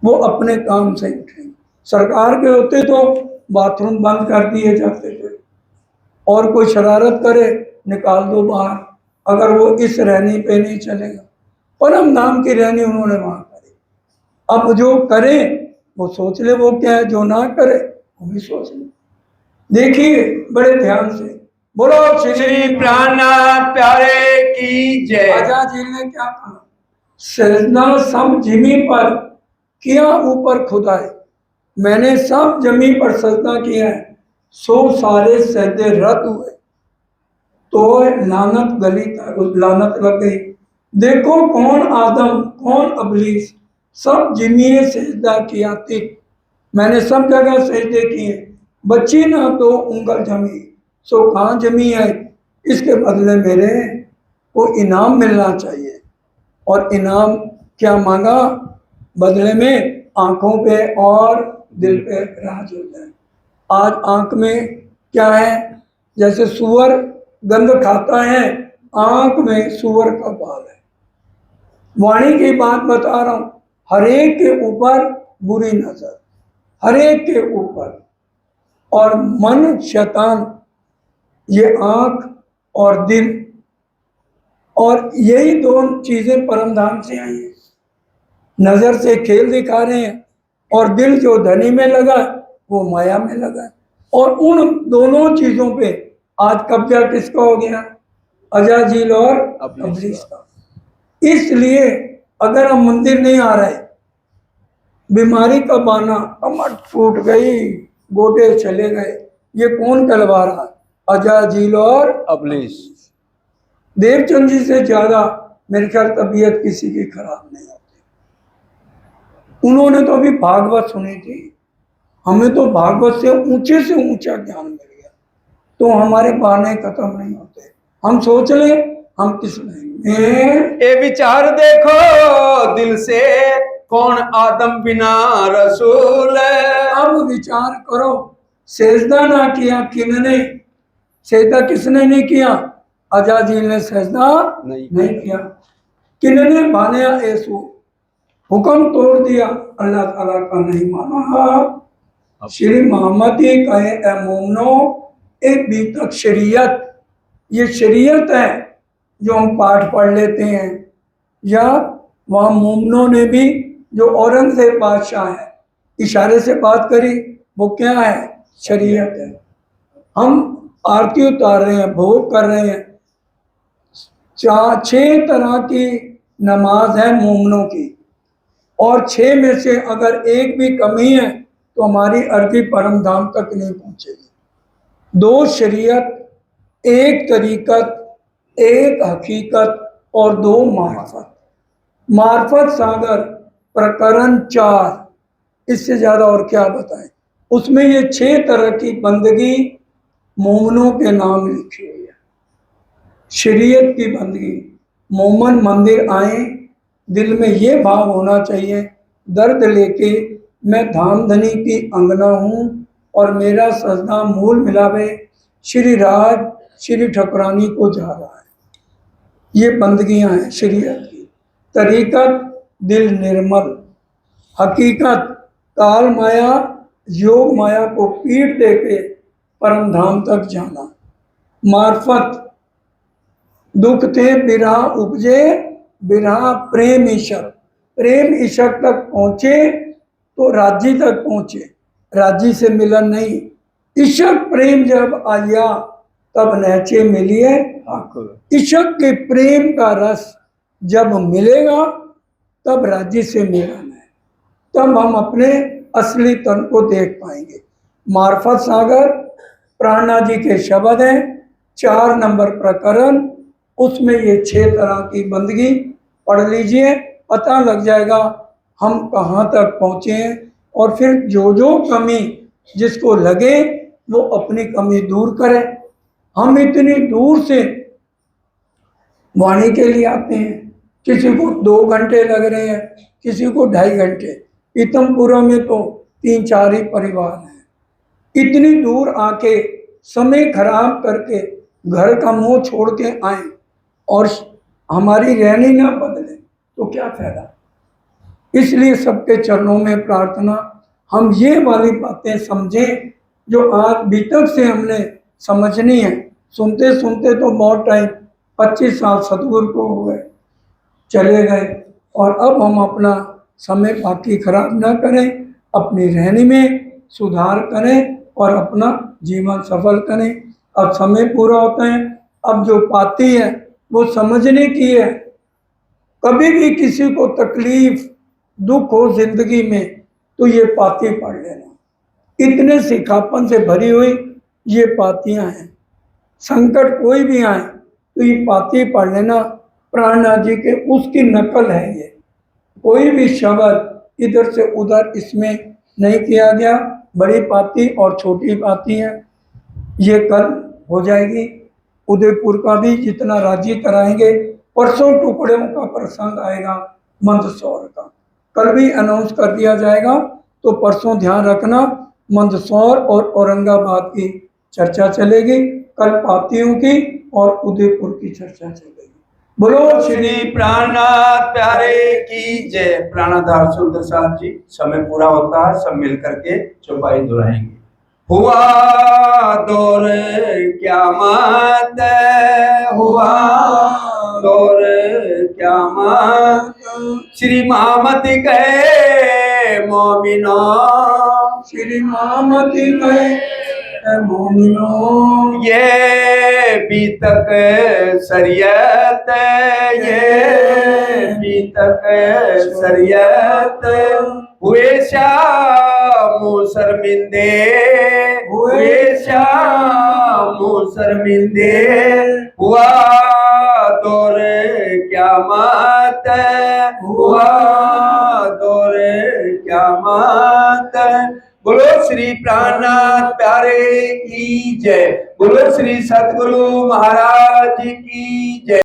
वो अपने काम से उठेंगे। सरकार के होते तो बाथरूम बंद कर दिए जाते थे, और कोई शरारत करे निकाल दो बाहर, अगर वो इस रहनी पे नहीं चलेगा। परम नाम की रहनी उन्होंने वहां करी। अब जो करे वो सोच ले वो क्या है, जो ना करे वो भी सोच ले। देखिए बड़े ध्यान से बोलो श्री प्राणा प्यारे की जय। आजा जी ने क्या कहा? सजना सब जिमी पर किया ऊपर खुदाए। मैंने सब जमी पर सजना किया है, सो सारे सजदे रद्द हुए, तो लानत गली लानत लग गई। देखो कौन आदम कौन अबलीस, सब जिमी ने सजदा किया थी। मैंने सब जगह सजदे किए, बच्ची ना तो उंगल जमी, सो कहाँ जमी है? इसके बदले मेरे को इनाम मिलना चाहिए। और इनाम क्या मांगा? बदले में आंखों पे और दिल पे राज हो जाए। आज आंख में क्या है? जैसे सुअर गंध खाता है, आंख में सुअर का बाल है। वाणी की बात बता रहा हूं, हरेक के ऊपर बुरी नजर, हरेक के ऊपर। और मन शैतान, ये आंख और दिल, और यही दो चीजें परम धाम से आई हैं। नजर से खेल दिखा रहे हैं, और दिल जो धनी में लगा वो माया में लगा। और उन दोनों चीजों पे आज कब्जा किसका हो गया? अजाजील और अबलीस का। इसलिए अगर हम मंदिर नहीं आ रहे, बीमारी का बहाना, कमर फूट गई, गोटे चले गए, ये कौन कहलवा रहा? अजाजील और अबलीस। देवचंद जी से ज्यादा मेरे ख्याल तबीयत किसी की खराब नहीं होती। उन्होंने तो अभी भागवत सुनी थी, हमें तो भागवत से ऊंचा ज्ञान मिल गया। तो हमारे बहाने खत्म नहीं होते। हम सोच ले हम किस नहीं। ए विचार देखो दिल से, कौन आदम बिना रसूल। अब विचार करो, सेजदा ना किया किसने? सेजदा किसने नहीं किया? अजाजील ने सेजदा नहीं किया। किसने माने? ऐसू हुक्म तोड़ दिया, अल्लाह ताला का नहीं माना। श्री मोहम्मद ही कहे, ए मोमनो, एक बी तक शरीयत, ये शरीयत है जो हम पाठ पढ़ लेते हैं, या वहाँ मोमनों ने भी, जो औरंगजेब बादशाह है, इशारे से बात करी, वो क्या है? शरीयत है। हम आरती उतार रहे हैं, भोग कर रहे हैं। 6 तरह की नमाज है मोमनों की, और 6 में से अगर एक भी कमी है तो हमारी अर्जी परम धाम तक नहीं पहुंचेगी। 2 शरीयत, 1 तरीकत, 1 हकीकत, और 2 मार्फत। मार्फत सागर प्रकरण 4, इससे ज्यादा और क्या बताएं। उसमें ये 6 तरह की बंदगी मोमनों के नाम लिखी हुई है। शरीयत की बंदगी। मोमन मंदिर आए, दिल में ये भाव होना चाहिए, दर्द लेके मैं धामधनी की अंगना हूँ और मेरा सजदा मूल मिलावे श्री राज श्री ठकुरानी को जा रहा है। ये बंदगियां हैं शरीयत की। तरीकत दिल निर्मल, हकीकत काल माया योग माया को पीट देके परम धाम तक जाना। मार्फत दुख थे बिरहा उपजे, बिरहा प्रेम इशक, प्रेम इशक तक पहुंचे तो राजी तक पहुंचे, राजी से मिलन नहीं। इशक प्रेम जब आया तब नहचे मिलिए हक। इशक के प्रेम का रस जब मिलेगा तब राजी से मिलन है, तब हम अपने असली तन को देख पाएंगे। मार्फत सागर प्राणा जी के शब्द हैं, 4 नंबर प्रकरण, उसमें ये 6 तरह की बंदगी पढ़ लीजिए, पता लग जाएगा हम कहाँ तक पहुँचे हैं। और फिर जो जो कमी जिसको लगे वो अपनी कमी दूर करे। हम इतनी दूर से वाणी के लिए आते हैं, किसी को 2 घंटे लग रहे हैं, किसी को 2.5 घंटे। पीतमपुरा में तो 3-4 ही परिवार हैं। इतनी दूर आके समय खराब करके घर का मुंह छोड़ के आए और हमारी रहनी ना बदले तो क्या फायदा। इसलिए सबके चरणों में प्रार्थना, हम ये वाली बातें समझें जो आज भी तक से हमने समझनी है। सुनते सुनते तो बहुत टाइम 25 साल सतगुरु को हो गए, चले गए, और अब हम अपना समय बाकी खराब ना करें, अपनी रहनी में सुधार करें और अपना जीवन सफल करें। अब समय पूरा होता है, अब जो पाती है वो समझने की है। कभी भी किसी को तकलीफ दुख हो जिंदगी में तो ये पाती पढ़ लेना। इतने सिखापन से भरी हुई ये पातियां हैं। संकट कोई भी आए तो ये पाती पढ़ लेना। प्राणनाथ जी के उसकी नकल है ये। कोई भी शब्द इधर से उधर इसमें नहीं किया गया। बड़ी पाती और छोटी पाती है, ये कल हो जाएगी। उदयपुर का भी जितना राजी कराएंगे। परसों टुकड़ों का प्रसंग आएगा मंदसौर का, कल भी अनाउंस कर दिया जाएगा, तो परसों ध्यान रखना। मंदसौर और औरंगाबाद की चर्चा चलेगी, कल पातियों की और उदयपुर की चर्चा चलेगी। बोलो श्री प्राणनाथ प्यारे की जय। प्राणाधार सुंदर साथ जी, समय पूरा होता है, सब मिल करके चौपाई दोहराएंगे। हुआ दौर क़यामत, हुआ दौर क़यामत, श्री मोहम्मद कहे मोमिनो, श्री मोहम्मद कहे मोमिनो, ये भी तक शरीयत, ये भी तक शरीयत, हुए शाम शर्मिंदे, हुए शाम शर्मिंदे, हुआ दौर क़यामत, हुआ दौर क़यामत। बोलो श्री प्राणनाथ प्यारे की जय। बोलो श्री सतगुरु महाराज की जय।